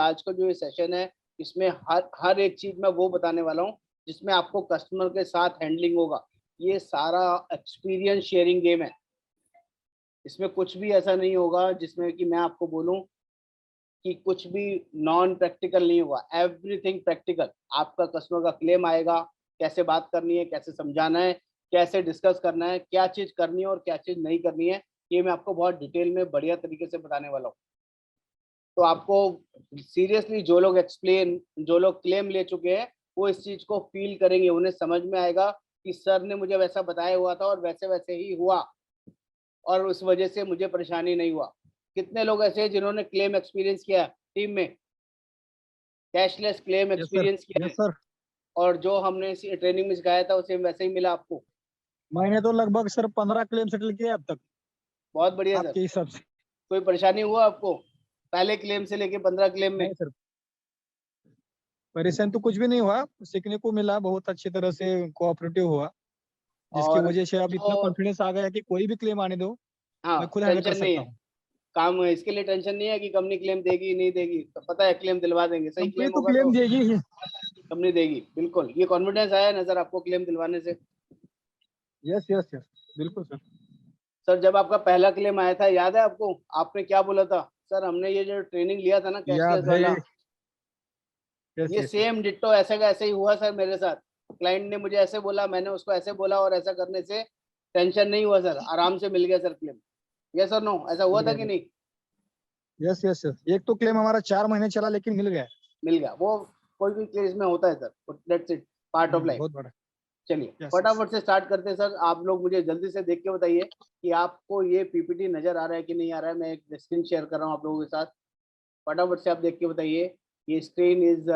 आज का जो ये सेशन है इसमें हर एक चीज मैं वो बताने वाला हूँ जिसमें आपको कस्टमर के साथ हैंडलिंग होगा। ये सारा एक्सपीरियंस शेयरिंग गेम है। इसमें कुछ भी ऐसा नहीं होगा जिसमें कि मैं आपको बोलूं कि कुछ भी नॉन प्रैक्टिकल नहीं होगा, एवरीथिंग प्रैक्टिकल। आपका कस्टमर का क्लेम आएगा, कैसे बात करनी है, कैसे समझाना है, कैसे डिस्कस करना है, क्या चीज़ करनी है और क्या चीज़ नहीं करनी है, ये मैं आपको बहुत डिटेल में बढ़िया तरीके से बताने वाला हूँ। तो आपको सीरियसली जो लोग क्लेम ले चुके हैं वो इस चीज़ को फील करेंगे, उन्हें समझ में आएगा कि सर ने मुझे वैसा बताया हुआ था और वैसे वैसे ही हुआ और उस वजह से मुझे परेशानी नहीं हुआ। कितने लोग ऐसे हैं जिन्होंने क्लेम एक्सपीरियंस किया है टीम में, cashless claim yes sir, experience किया है यस सर। और जो हमने ट्रेनिंग में सिखाया था उसे वैसे ही मिला आपको? मैंने तो लगभग सर 15 क्लेम सेटल किए अब तक बहुत बढ़िया सर। आपके हिसाब से। कोई परेशानी हुआ आपको पहले क्लेम से लेके 15 क्लेम में? नहीं सर, परेशान तो कुछ भी नहीं हुआ, सीखने को मिला, बहुत अच्छी तरह से कोऑपरेटिव हुआ, जिसकी और वजह से अब इतना जो कॉन्फिडेंस आ गया कि कोई भी क्लेम आने दो हाँ, मैं खुद हैंडल कर टेंशन नहीं सकता है, हूँ। काम है इसके लिए टेंशन नहीं है कि कंपनी क्लेम देगी नहीं देगी, तो पता है क्लेम दिलवा देंगे, सही कंपनी क्लेम तो होगा तो क्लेम देगी ही। कंपनी देगी। बिल्कुल, ये कॉन्फिडेंस आया नजर आपको क्लेम दिलवाने से? यस यस यस, बिल्कुल सर। सर जब आपका पहला क्लेम आया था याद है आपको, आपने क्या बोला था? सर हमने ये जो ट्रेनिंग लिया था ना कैशलेस याद है। वाला, यस ये यस यस। सेम डिट्टो ऐसे का ऐसे ही हुआ सर मेरे साथ। क्लाइंट ने मुझे ऐसे बोला, मैंने उसको ऐसे बोला और ऐसा करने से टेंशन नहीं हुआ सर, आराम से मिल गया सर क्लेम। यस और नो, ऐसा हुआ था कि नहीं? यस यस यस, एक तो क्लेम हमारा 4 महीने चला लेकिन मिल गया। मिल गया वो, कोई भी केस में होता है sir, that's it, part of life. बहुत बड़ा। चलिए यस यस। फटाफट से स्टार्ट करते हैं सर। आप लोग मुझे जल्दी से देख के बताइए कि आपको ये पीपीटी नजर आ रहा है कि नहीं आ रहा है। मैं एक स्क्रीन शेयर कर रहा हूँ आप लोगों के साथ, फटाफट से आप देख के बताइए ये स्क्रीन इज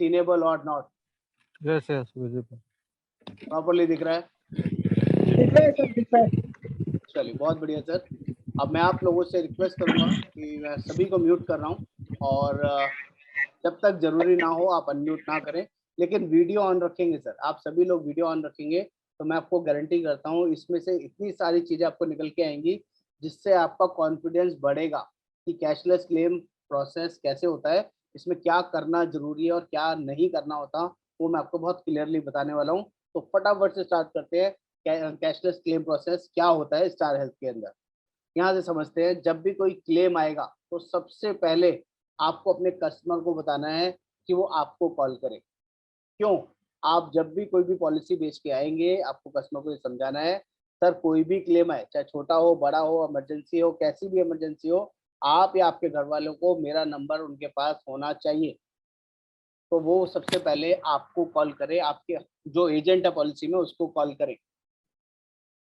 सीनेबल और not. Yes yes, visible. Properly दिख रहा है? दिख रहा है सर, दिख रहा है। चलिए बहुत बढ़िया सर। अब मैं आप लोगों से रिक्वेस्ट करूंगा कि मैं सभी को म्यूट कर रहा हूँ और जब तक जरूरी ना हो आप अनम्यूट ना करें, लेकिन वीडियो ऑन रखेंगे सर। आप सभी लोग वीडियो ऑन रखेंगे तो मैं आपको गारंटी करता हूँ इसमें से इतनी सारी चीज़ें आपको निकल के आएंगी जिससे आपका कॉन्फिडेंस बढ़ेगा कि कैशलेस क्लेम प्रोसेस कैसे होता है, इसमें क्या करना जरूरी है और क्या नहीं करना होता, वो मैं आपको बहुत क्लियरली बताने वाला हूँ। तो फटाफट से स्टार्ट करते हैं। कैशलेस क्लेम प्रोसेस क्या होता है स्टार हेल्थ के अंदर, यहाँ से समझते हैं। जब भी कोई क्लेम आएगा तो सबसे पहले आपको अपने कस्टमर को बताना है कि वो आपको कॉल करे। क्यों? आप जब भी कोई भी पॉलिसी बेच के आएंगे आपको कस्टमर को ये समझाना है, सर कोई भी क्लेम आए, चाहे छोटा हो बड़ा हो, इमरजेंसी हो, कैसी भी इमरजेंसी हो, आप या आपके घर वालों को मेरा नंबर उनके पास होना चाहिए। तो वो सबसे पहले आपको कॉल करे, आपके जो एजेंट है पॉलिसी में उसको कॉल करे।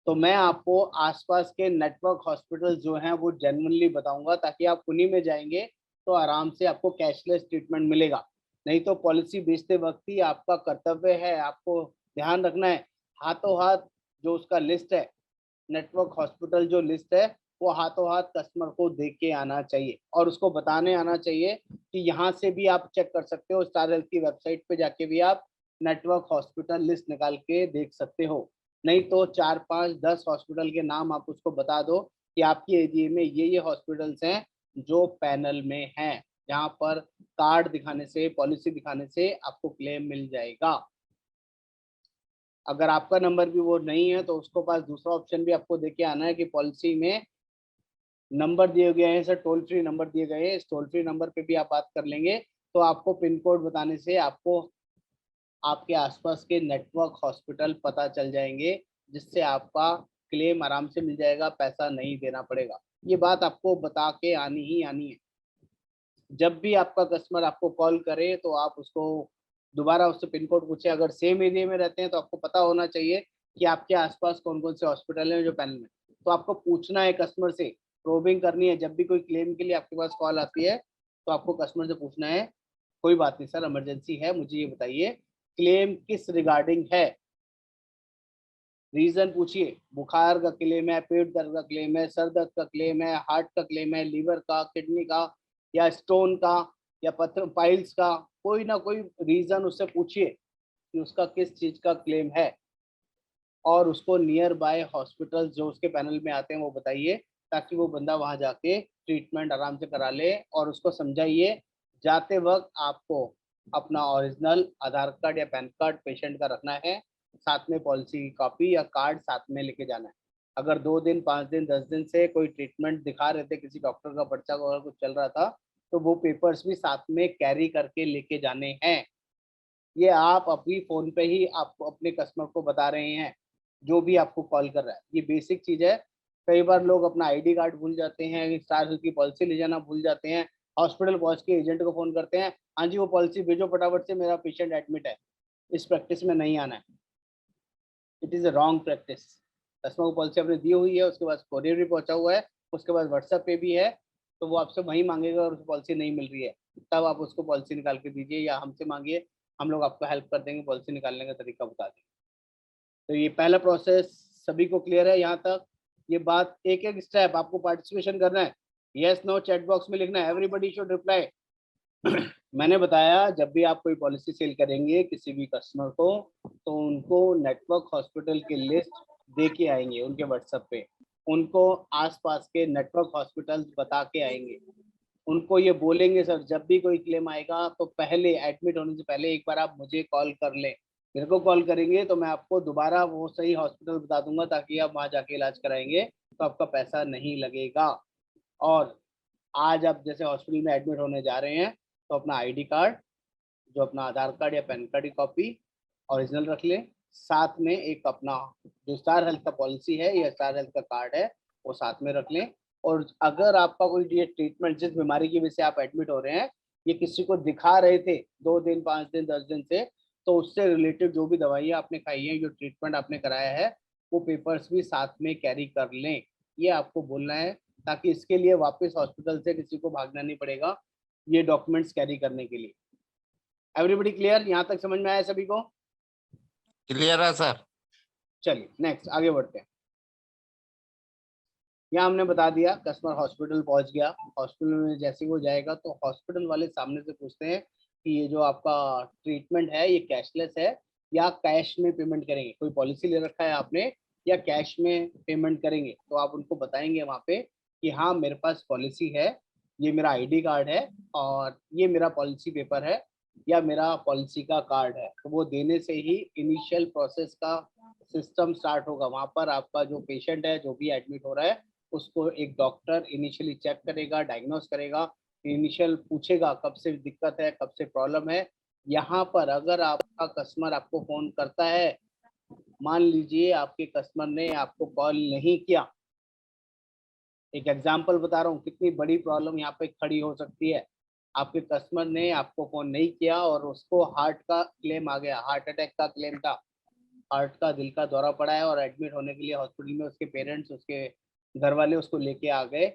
तो मैं आपको आसपास के नेटवर्क हॉस्पिटल जो हैं वो जेन्युइनली बताऊंगा ताकि आप उन्हीं में जाएंगे तो आराम से आपको कैशलेस ट्रीटमेंट मिलेगा। नहीं तो पॉलिसी बेचते वक्त ही आपका कर्तव्य है, आपको ध्यान रखना है, हाथों हाथ जो उसका लिस्ट है, नेटवर्क हॉस्पिटल जो लिस्ट है वो हाथों हाथ कस्टमर को देख के आना चाहिए और उसको बताने आना चाहिए कि यहाँ से भी आप चेक कर सकते हो, स्टार हेल्थ की वेबसाइट पे जाके भी आप नेटवर्क हॉस्पिटल लिस्ट निकाल के देख सकते हो। नहीं तो 4 5 10 हॉस्पिटल के नाम आप उसको बता दो कि आपके एरिया में ये हॉस्पिटल्स हैं जो पैनल में हैं, जहाँ पर कार्ड दिखाने से, पॉलिसी दिखाने से आपको क्लेम मिल जाएगा। अगर आपका नंबर भी वो नहीं है तो उसको पास दूसरा ऑप्शन भी आपको देके आना है कि पॉलिसी में नंबर दिए गए हैं सर, टोल फ्री नंबर दिए गए हैं, इस टोल फ्री नंबर पे भी आप बात कर लेंगे तो आपको पिन कोड बताने से आपको आपके आसपास के नेटवर्क हॉस्पिटल पता चल जाएंगे, जिससे आपका क्लेम आराम से मिल जाएगा, पैसा नहीं देना पड़ेगा। ये बात आपको बता के आनी ही आनी है। जब भी आपका कस्टमर आपको कॉल करे तो आप उसको दोबारा उससे पिन कोड पूछे। अगर सेम एरिया में रहते हैं तो आपको पता होना चाहिए कि आपके आसपास कौन कौन से हॉस्पिटल हैं जो पैनल में, तो आपको पूछना है कस्टमर से, प्रोबिंग करनी है। जब भी कोई क्लेम के लिए आपके पास कॉल आती है तो आपको कस्टमर से पूछना है, कोई बात नहीं सर इमरजेंसी है, मुझे ये बताइए क्लेम किस रिगार्डिंग है, रीजन पूछिए। बुखार का क्लेम है, पेट दर्द का क्लेम है, सर दर्द का क्लेम है, हार्ट का क्लेम है, लीवर का, किडनी का, या स्टोन का, या पत्र पाइल्स का, कोई ना कोई रीजन उससे पूछिए कि उसका किस चीज का क्लेम है और उसको नियर बाय हॉस्पिटल जो उसके पैनल में आते हैं वो बताइए ताकि वो बंदा वहां जाके ट्रीटमेंट आराम से करा ले। और उसको समझाइए जाते वक्त आपको अपना ओरिजिनल आधार कार्ड या पैन कार्ड पेशेंट का रखना है, साथ में पॉलिसी की कॉपी या कार्ड साथ में लेके जाना है। अगर 2 दिन 5 दिन 10 दिन से कोई ट्रीटमेंट दिखा रहे थे, किसी डॉक्टर का पर्चा वगैरह कुछ चल रहा था, तो वो पेपर्स भी साथ में कैरी करके लेके जाने हैं। ये आप अपनी फ़ोन पे ही आपको अपने कस्टमर को बता रहे हैं, जो भी आपको कॉल कर रहा है। ये बेसिक चीज़ है। कई बार लोग अपना आईडी कार्ड भूल जाते हैं, स्टार हेल्थ की पॉलिसी ले जाना भूल जाते हैं, हॉस्पिटल पहुँच के एजेंट को फ़ोन करते हैं, हाँ जी वो पॉलिसी भेजो फटाफट से, मेरा पेशेंट एडमिट है। इस प्रैक्टिस में नहीं आना है। It is a wrong practice. Customer को पॉलिसी आपने दी हुई है, उसके पास कोरियर भी पहुँचा हुआ है, उसके पास व्हाट्सएप पे भी है, तो वो आपसे वहीं मांगेगा और उसको पॉलिसी नहीं मिल रही है, तब आप उसको पॉलिसी निकाल के दीजिए या हमसे मांगिए, हम लोग आपको हेल्प कर देंगे, पॉलिसी निकालने का तरीका बता देंगे। तो ये पहला प्रोसेस सभी को क्लियर है यहाँ तक? ये बात एक एक स्टेप आपको पार्टिसिपेशन करना है, यस नो चैट बॉक्स में लिखना है, एवरीबडी शुड रिप्लाई। मैंने बताया जब भी आप कोई पॉलिसी सेल करेंगे किसी भी कस्टमर को, तो उनको नेटवर्क हॉस्पिटल की लिस्ट दे के आएंगे उनके व्हाट्सएप पे, उनको आसपास के नेटवर्क हॉस्पिटल बता के आएंगे, उनको ये बोलेंगे सर जब भी कोई क्लेम आएगा तो पहले एडमिट होने से पहले एक बार आप मुझे कॉल कर लें। मेरे को कॉल करेंगे तो मैं आपको दोबारा वो सही हॉस्पिटल बता दूंगा, ताकि आप वहाँ जाके इलाज कराएंगे तो आपका पैसा नहीं लगेगा। और आज आप जैसे हॉस्पिटल में एडमिट होने जा रहे हैं तो अपना आईडी कार्ड, जो अपना आधार कार्ड या पैन कार्ड की कॉपी ओरिजिनल रख लें, साथ में एक अपना जो स्टार हेल्थ का पॉलिसी है या स्टार हेल्थ का कार्ड है वो साथ में रख लें। और अगर आपका कोई ये ट्रीटमेंट जिस बीमारी की वजह से आप एडमिट हो रहे हैं, ये किसी को दिखा रहे थे 2 दिन 5 दिन 10 दिन से, तो उससे रिलेटेड जो भी दवाइयाँ आपने खाई हैं, जो ट्रीटमेंट आपने कराया है, वो पेपर्स भी साथ में कैरी कर लें। ये आपको बोलना है, ताकि इसके लिए वापस हॉस्पिटल से किसी को भागना नहीं पड़ेगा ये डॉक्यूमेंट्स कैरी करने के लिए। Everybody clear? यहाँ तक समझ में आया सभी को? क्लियर है सर। चलिए नेक्स्ट आगे बढ़ते हैं। यहाँ हमने बता दिया कस्टमर हॉस्पिटल पहुंच गया, हॉस्पिटल में जैसे ही वो जाएगा तो हॉस्पिटल वाले सामने से पूछते हैं कि ये जो आपका ट्रीटमेंट है ये कैशलेस है या कैश में पेमेंट करेंगे, कोई पॉलिसी ले रखा है आपने या कैश में पेमेंट करेंगे, तो आप उनको बताएंगे वहाँ पे कि हाँ मेरे पास पॉलिसी है, ये मेरा आईडी कार्ड है और ये मेरा पॉलिसी पेपर है या मेरा पॉलिसी का कार्ड है। तो वो देने से ही इनिशियल प्रोसेस का सिस्टम स्टार्ट होगा। वहाँ पर आपका जो पेशेंट है, जो भी एडमिट हो रहा है, उसको एक डॉक्टर इनिशियली चेक करेगा, डायग्नोस करेगा, इनिशियल पूछेगा कब से दिक्कत है, कब से प्रॉब्लम है। यहाँ पर अगर आपका कस्टमर आपको फोन करता है, मान लीजिए आपके कस्टमर ने आपको कॉल नहीं किया, एक एग्जांपल बता रहा हूँ कितनी बड़ी प्रॉब्लम यहाँ पे खड़ी हो सकती है। आपके कस्टमर ने आपको फोन नहीं किया और उसको हार्ट का क्लेम आ गया, हार्ट अटैक का क्लेम था, हार्ट का दिल का दौरा पड़ा है और एडमिट होने के लिए हॉस्पिटल में उसके पेरेंट्स, उसके घर वाले उसको लेके आ गए।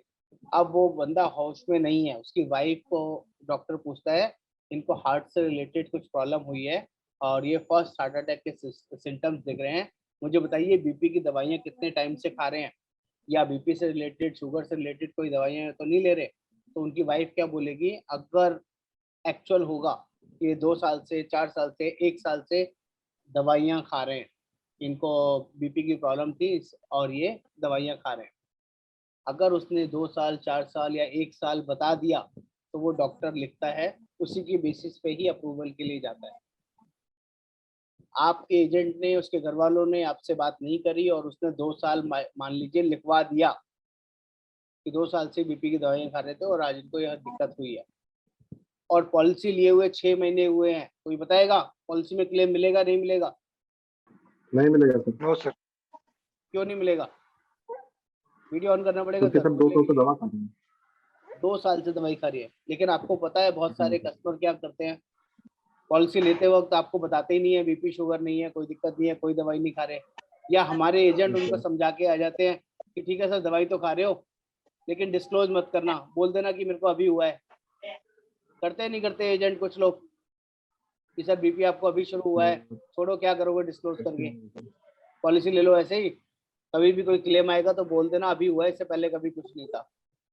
अब वो बंदा होश में नहीं है, उसकी वाइफ को डॉक्टर पूछता है इनको हार्ट से रिलेटेड कुछ प्रॉब्लम हुई है और ये फर्स्ट हार्ट अटैक के सिम्टम्स दिख रहे हैं, मुझे बताइए बीपी की दवाइयाँ कितने टाइम से खा रहे हैं या बीपी से रिलेटेड शुगर से रिलेटेड कोई दवाइयाँ तो नहीं ले रहे। तो उनकी वाइफ क्या बोलेगी, अगर एक्चुअल होगा ये 2 साल से 4 साल से 1 साल से दवाइयाँ खा रहे हैं, इनको बीपी की प्रॉब्लम थी और ये दवाइयाँ खा रहे हैं, अगर उसने 2 साल 4 साल या 1 साल बता दिया तो वो डॉक्टर लिखता है, उसी की बेसिस पे ही अप्रूवल के लिए जाता है। आपके एजेंट ने, उसके घर वालों ने आपसे बात नहीं करी और उसने 2 साल मान लीजिए लिखवा दिया कि 2 साल से बीपी की दवाइयाँ खा रहे थे और आज इनको यह दिक्कत हुई है और पॉलिसी लिए हुए 6 महीने हुए हैं, कोई बताएगा पॉलिसी में क्लेम मिलेगा नहीं मिलेगा? नहीं मिलेगा सर। No sir. क्यों नहीं मिलेगा? वीडियो ऑन करना पड़ेगा क्योंकि सर। सब 2 साल से दवा खा रहे हैं। 2 साल से दवाई खा रही है, लेकिन आपको पता है बहुत सारे कस्टमर क्या करते हैं, पॉलिसी लेते वक्त आपको बताते ही नहीं है बीपी शुगर नहीं है, कोई दिक्कत नहीं है, कोई दवाई नहीं खा रहे, या हमारे एजेंट उनको समझा के आ जाते हैं कि ठीक है सर दवाई तो खा रहे हो लेकिन डिस्क्लोज मत करना, बोल देना कि मेरे को अभी हुआ है। करते नहीं करते एजेंट कुछ लोग कि सर बीपी आपको अभी शुरू हुआ है, छोड़ो क्या करोगे डिस्क्लोज करके, पॉलिसी ले लो ऐसे ही, कभी भी कोई क्लेम आएगा तो बोल देना अभी हुआ है, इससे पहले कभी कुछ नहीं था।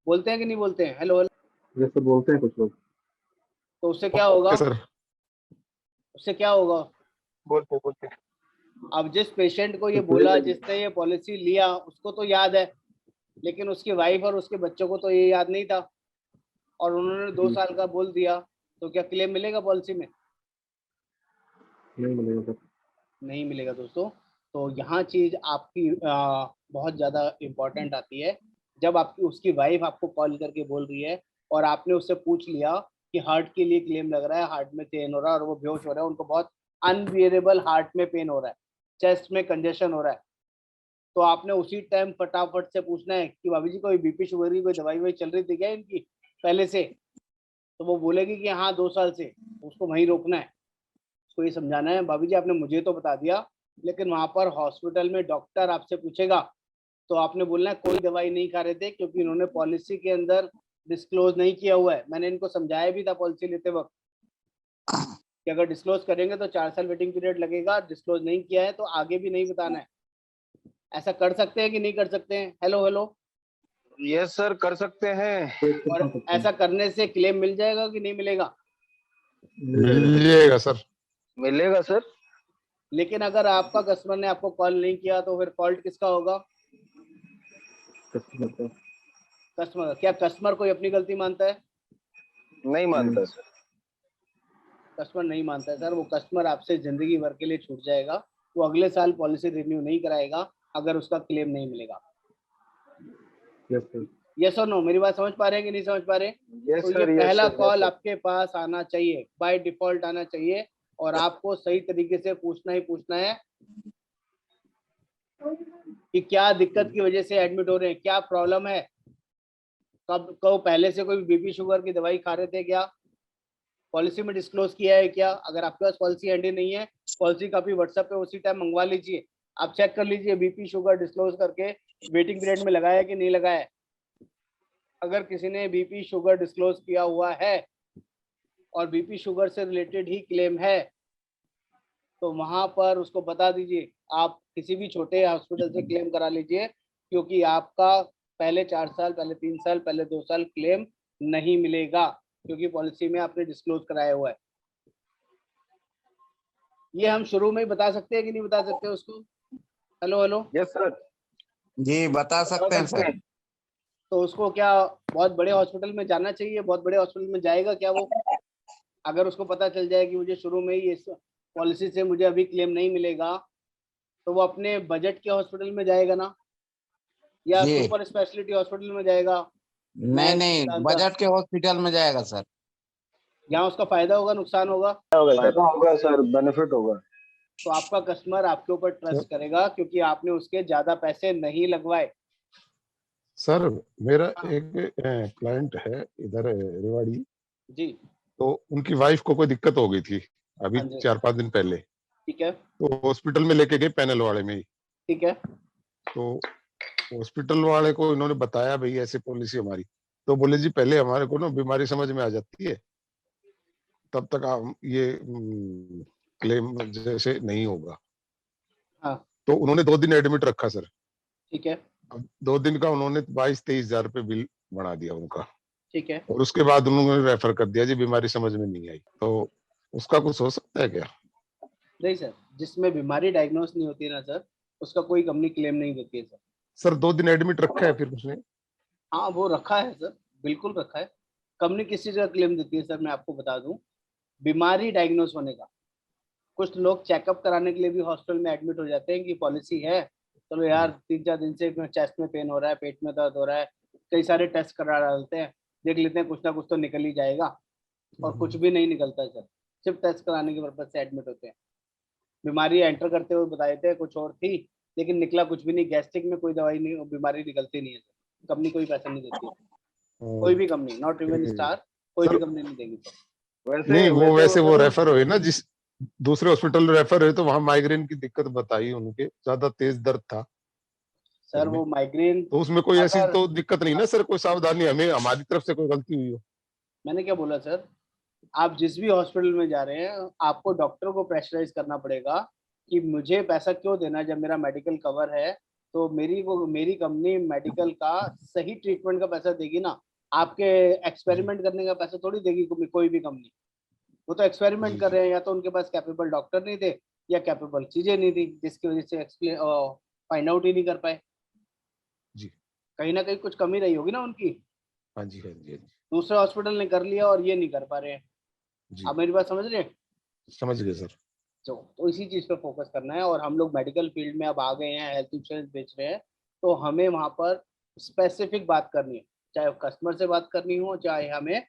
बोलते हैं कि नहीं बोलते हैं? हेलो जैसे बोलते हैं कुछ लोग। तो उससे क्या होगा सर उससे क्या होगा? बोलते अब जिस पेशेंट को ये बोला, जिसने ये पॉलिसी लिया, उसको तो याद है, लेकिन उसकी वाइफ और उसके बच्चों को तो ये याद नहीं था और उन्होंने 2 साल का बोल दिया तो क्या क्लेम मिलेगा पॉलिसी में? नहीं मिलेगा सर। नहीं मिलेगा दोस्तों। तो यहाँ चीज आपकी बहुत ज्यादा इम्पोर्टेंट आती है। जब आपकी उसकी वाइफ आपको कॉल करके बोल रही है और आपने उससे पूछ लिया कि हार्ट के लिए क्लेम लग रहा है, हार्ट में पेन हो रहा है और वो बेहोश हो रहा है, उनको बहुत अनबियरेबल हार्ट में पेन हो रहा है, चेस्ट में कंजेशन हो रहा है, तो आपने उसी टाइम फटाफट से पूछना है कि भाभी जी कोई बीपी शुगर की कोई दवाई वही चल रही थी क्या इनकी पहले से? तो वो बोलेगी कि हाँ 2 साल से। उसको वहीं रोकना है, उसको ये समझाना है भाभी जी आपने मुझे तो बता दिया, लेकिन वहां पर हॉस्पिटल में डॉक्टर आपसे पूछेगा तो आपने बोलना है कोई दवाई नहीं खा रहे थे, क्योंकि इन्होंने पॉलिसी के अंदर डिस्क्लोज नहीं किया हुआ है। मैंने इनको समझाया भी था पॉलिसी लेते वक्त कि अगर डिस्क्लोज करेंगे तो 4 साल वेटिंग पीरियड लगेगा, डिस्क्लोज नहीं किया है तो आगे भी नहीं बताना है। ऐसा कर सकते हैं कि नहीं कर सकते हैं? Hello hello. यस सर, कर सकते हैं। और ऐसा करने से क्लेम मिल जाएगा कि नहीं मिलेगा? मिलेगा सर। मिलेगा सर। लेकिन अगर आपका कस्टमर ने आपको कॉल नहीं किया तो फिर फॉल्ट किसका होगा? कस्टमर का। कस्टमर। क्या कस्टमर कोई अपनी गलती मानता है? नहीं मानता सर। कस्टमर नहीं मानता है सर। वो कस्टमर आपसे जिंदगी भर के लिए छूट जाएगा, वो अगले साल पॉलिसी रिन्यू नहीं कराएगा अगर उसका क्लेम नहीं मिलेगा। Yes sir. यस और नो? मेरी बात समझ पा रहे हैं कि नहीं समझ पा रहे? यस तो ये सर, यस पहला सर, कॉल आपके पास आना चाहिए, बाय डिफॉल्ट आना चाहिए, और आपको सही तरीके से पूछना ही पूछना है कि क्या दिक्कत की वजह से एडमिट हो रहे हैं, क्या प्रॉब्लम है, कब कब पहले से कोई बीपी शुगर की दवाई खा रहे थे क्या, पॉलिसी में डिस्क्लोज किया है क्या? अगर आपके पास पॉलिसी हैंडी नहीं है, पॉलिसी कॉपी व्हाट्सएप पे उसी टाइम मंगवा लीजिए। आप चेक कर लीजिए बीपी शुगर डिस्क्लोज करके वेटिंग पीरियड में लगाया कि नहीं लगाया है। अगर किसी ने बीपी शुगर डिस्क्लोज किया हुआ है और बीपी शुगर से रिलेटेड ही क्लेम है तो वहां पर उसको बता दीजिए, आप किसी भी छोटे हॉस्पिटल से क्लेम करा लीजिए, क्योंकि आपका पहले 4 साल, पहले 3 साल, पहले 2 साल क्लेम नहीं मिलेगा, क्योंकि पॉलिसी में आपने डिस्क्लोज कराया हुआ है। ये हम शुरू में ही बता सकते हैं कि नहीं बता सकते उसको? Hello hello. Yes sir. जी बता सकते हैं सर। तो उसको क्या बहुत बड़े हॉस्पिटल में जाना चाहिए? बहुत बड़े हॉस्पिटल में जाएगा क्या वो? अगर उसको पता चल जाए कि मुझे शुरू में ही इस पॉलिसी से मुझे अभी क्लेम नहीं मिलेगा, तो वो अपने बजट के हॉस्पिटल में जाएगा ना, या जी सुपर स्पेशलिटी हॉस्पिटल में जाएगा? नहीं नहीं, बजट के हॉस्पिटल में जाएगा सर। यहाँ उसका फायदा होगा नुकसान होगा? फायदा होगा सर, बेनिफिट होगा। तो आपका कस्टमर आपके ऊपर ट्रस्ट करेगा क्योंकि आपने उसके ज्यादा पैसे नहीं लगवाए। सर मेरा एक क्लाइंट है इधर रेवाड़ी, जी। तो उनकी वाइफ को कोई दिक्कत हो गई थी अभी हाँ जी। 4-5 दिन पहले, ठीक है। तो हॉस्पिटल में लेके गए पैनल वाले में ही। ठीक है। तो हॉस्पिटल वाले को इन्होंने बताया भाई ऐसे पॉलिसी हमारी, तो बोले जी पहले हमारे को ना बीमारी समझ में आ जाती है तब तक हम ये क्लेम जैसे नहीं होगा। हाँ। तो उन्होंने 2 दिन एडमिट रखा सर। ठीक है। अब 2 दिन का उन्होंने 22-23 हजार रुपये बिल बना दिया उनका, ठीक है। और उसके बाद उन्होंने रेफर कर दिया जी बीमारी समझ में नहीं आई। तो उसका कुछ हो सकता है क्या? नहीं सर, जिसमें बीमारी डायग्नोस नहीं होती ना सर, उसका कोई कंपनी क्लेम नहीं देती है सर। सर 2 दिन एडमिट रखा है फिर उसने। हाँ वो रखा है सर, बिल्कुल रखा है। कंपनी किस चीज़ का क्लेम देती है सर? मैं आपको बता दूं, बीमारी डायग्नोस होने का। कुछ लोग चेकअप कराने के लिए भी हॉस्पिटल में एडमिट हो जाते हैं कि पॉलिसी है, चलो यार 3-4 दिन से चेस्ट में पेन हो रहा है, पेट में दर्द हो रहा है, कई सारे टेस्ट करा डालते हैं, देख लेते हैं कुछ ना कुछ तो निकल ही जाएगा, और कुछ भी नहीं निकलता है सर। सिर्फ टेस्ट कराने के पर्पज से एडमिट होते हैं। बीमारी एंटर करते हुए बता देते हैं कुछ और थी, लेकिन निकला कुछ भी नहीं। गैस्ट्रिक में कोई दवाई नहीं, बीमारी निकलती नहीं है सर। कंपनी कोई पैसा नहीं देती है, कोई भी कंपनी, नॉट इवन स्टार, कोई भी कंपनी नहीं देगी सर। नहीं वो वैसे वो सर, रेफर हुए ना, जिस दूसरे हॉस्पिटल रेफर हुए तो वहां माइग्रेन की दिक्कत बताई उनके, ज्यादा तेज दर्द था सर वो माइग्रेन, तो उसमें कोई ऐसी अगर, तो दिक्कत नहीं ना सर, कोई सावधानी हमें हमारी तरफ से कोई गलती हुई हो? मैंने क्या बोला सर, आप जिस भी हॉस्पिटल में जा रहे हैं आपको डॉक्टर को प्रेशराइज करना पड़ेगा कि मुझे पैसा क्यों देना जब मेरा मेडिकल कवर है। तो मेरी कंपनी मेडिकल का सही ट्रीटमेंट का पैसा देगी ना, आपके एक्सपेरिमेंट करने का पैसा थोड़ी देगी कोई भी कंपनी। वो तो एक्सपेरिमेंट कर रहे हैं, या तो उनके पास कैपेबल डॉक्टर नहीं थे या कैपेबल चीजें नहीं थी, जिसकी वजह से एक्सप्लेन फाइंड आउट ही नहीं कर पाए। जी कहीं ना कहीं कुछ कमी रही होगी ना उनकी। हाँ जी हाँ जी हाँ जी। दूसरे हॉस्पिटल ने कर लिया और ये नहीं कर पा रहे हैं। जी आप मेरी बात समझ रहे हैं? समझ गए सर। तो इसी चीज पे फोकस करना है। और हम लोग मेडिकल फील्ड में अब आ गए हैं, हेल्थ इंश्योरेंस बेच रहे हैं, तो हमें वहां पर स्पेसिफिक बात करनी है, चाहे कस्टमर से बात करनी हो, चाहे हमें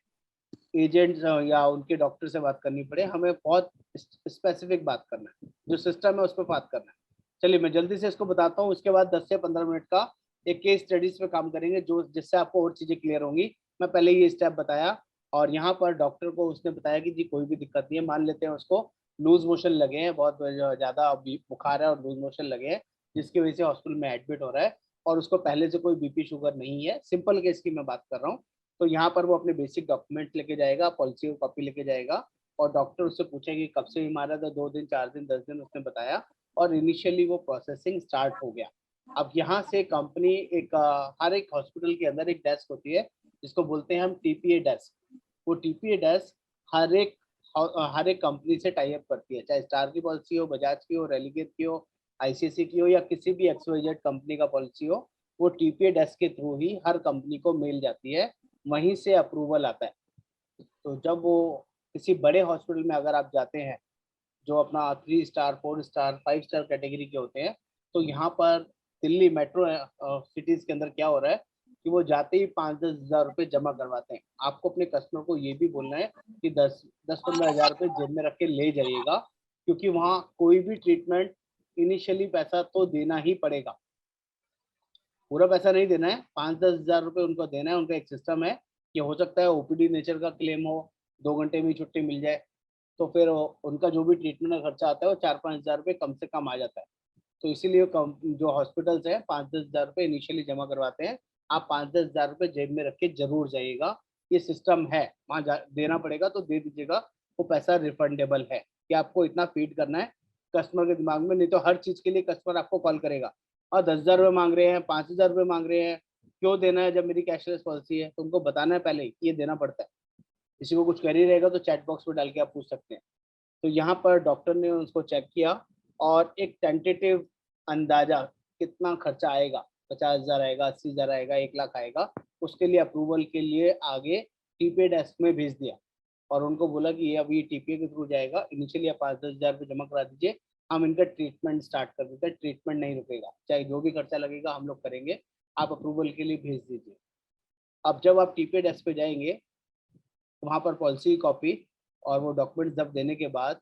एजेंट या उनके डॉक्टर से बात करनी पड़े, हमें बहुत स्पेसिफिक बात करना है, जो सिस्टम है उस पर बात करना है। चलिए मैं जल्दी से इसको बताता हूँ, उसके बाद 10 से 15 मिनट का एक केस स्टडीज पे काम करेंगे, जो जिससे आपको और चीजें क्लियर होंगी। मैं पहले ये स्टेप बताया, और यहाँ पर डॉक्टर को उसने बताया कि जी कोई भी दिक्कत नहीं है, मान लेते हैं उसको लूज मोशन लगे हैं, बहुत ज्यादा बुखार है और लूज मोशन लगे हैं, जिसकी वजह से हॉस्पिटल में एडमिट हो रहा है, और उसको पहले से कोई बीपी शुगर नहीं है, सिंपल केस की मैं बात कर रहा हूँ। तो यहाँ पर वो अपने बेसिक डॉक्यूमेंट लेके जाएगा, पॉलिसी की कॉपी लेके जाएगा, और डॉक्टर उससे पूछेगा कि कब से बीमार है, तो 2 दिन 4 दिन 10 दिन उसने बताया, और इनिशियली वो प्रोसेसिंग स्टार्ट हो गया। अब यहाँ से कंपनी एक हर एक हॉस्पिटल के अंदर एक डेस्क होती है, जिसको बोलते हैं हम टीपीए डेस्क। वो टीपीए डेस्क हर एक कंपनी से टाई अप करती है, चाहे स्टार की पॉलिसी हो, बजाज की हो, रेलिगेट की हो, आईसीआईसी की हो, या किसी भी एक्सवाईजेड कंपनी का पॉलिसी हो, वो टीपीए डेस्क के थ्रू ही हर कंपनी को मिल जाती है, वहीं से अप्रूवल आता है। तो जब वो किसी बड़े हॉस्पिटल में अगर आप जाते हैं, जो अपना 3 स्टार 4 स्टार 5 स्टार कैटेगरी के होते हैं, तो यहाँ पर दिल्ली मेट्रो सिटीज के अंदर क्या हो रहा है कि वो जाते ही 5-10 हज़ार रुपये जमा करवाते हैं। आपको अपने कस्टमर को ये भी बोलना है कि 10-15 हज़ार रुपये जेब में रख के ले जाइएगा, क्योंकि वहाँ कोई भी ट्रीटमेंट इनिशियली पैसा तो देना ही पड़ेगा, पूरा पैसा नहीं देना है, 5-10 हज़ार रुपये उनको देना है। उनका एक सिस्टम है कि हो सकता है ओपीडी नेचर का क्लेम हो, 2 घंटे में छुट्टी मिल जाए, तो फिर उनका जो भी ट्रीटमेंट का खर्चा आता है वो 4-5 हज़ार रुपये कम से कम आ जाता है। तो इसीलिए जो हॉस्पिटल्स हैं 5-10 हज़ार रुपये इनिशियली जमा करवाते हैं। आप 5-10 हज़ार रुपये जेब में रख के जरूर जाइएगा, ये सिस्टम है, वहाँ देना पड़ेगा तो दे दीजिएगा, वो पैसा रिफंडेबल है, कि आपको इतना फीड करना है कस्टमर के दिमाग में, नहीं तो हर चीज़ के लिए कस्टमर आपको कॉल करेगा, और 10 हज़ार रुपये मांग रहे हैं, 5 हज़ार रुपये मांग रहे हैं, क्यों देना है जब मेरी कैशलेस पॉलिसी है। तो उनको बताना है पहले ही कि ये देना पड़ता है। किसी को कुछ क्वेरी रहेगा तो चैट बॉक्स में डाल के आप पूछ सकते हैं। तो यहाँ पर डॉक्टर ने उसको चेक किया, और एक टेंटेटिव अंदाजा कितना खर्चा आएगा, 50 हज़ार आएगा, 80 हज़ार आएगा, 1 लाख आएगा, उसके लिए अप्रूवल के लिए आगे टीपीए डेस्क में भेज दिया, और उनको बोला कि ये अब ये टीपीए के थ्रू जाएगा, इनिशियली आप 5-10 हज़ार रुपये जमा करा दीजिए, हम इनका ट्रीटमेंट स्टार्ट कर देते हैं, ट्रीटमेंट नहीं रुकेगा, चाहे जो भी खर्चा लगेगा हम लोग करेंगे, आप अप्रूवल के लिए भेज दीजिए। अब जब आप टीपीए डेस्क पे जाएंगे, तो वहाँ पर पॉलिसी की कॉपी और वो डॉक्यूमेंट जब देने के बाद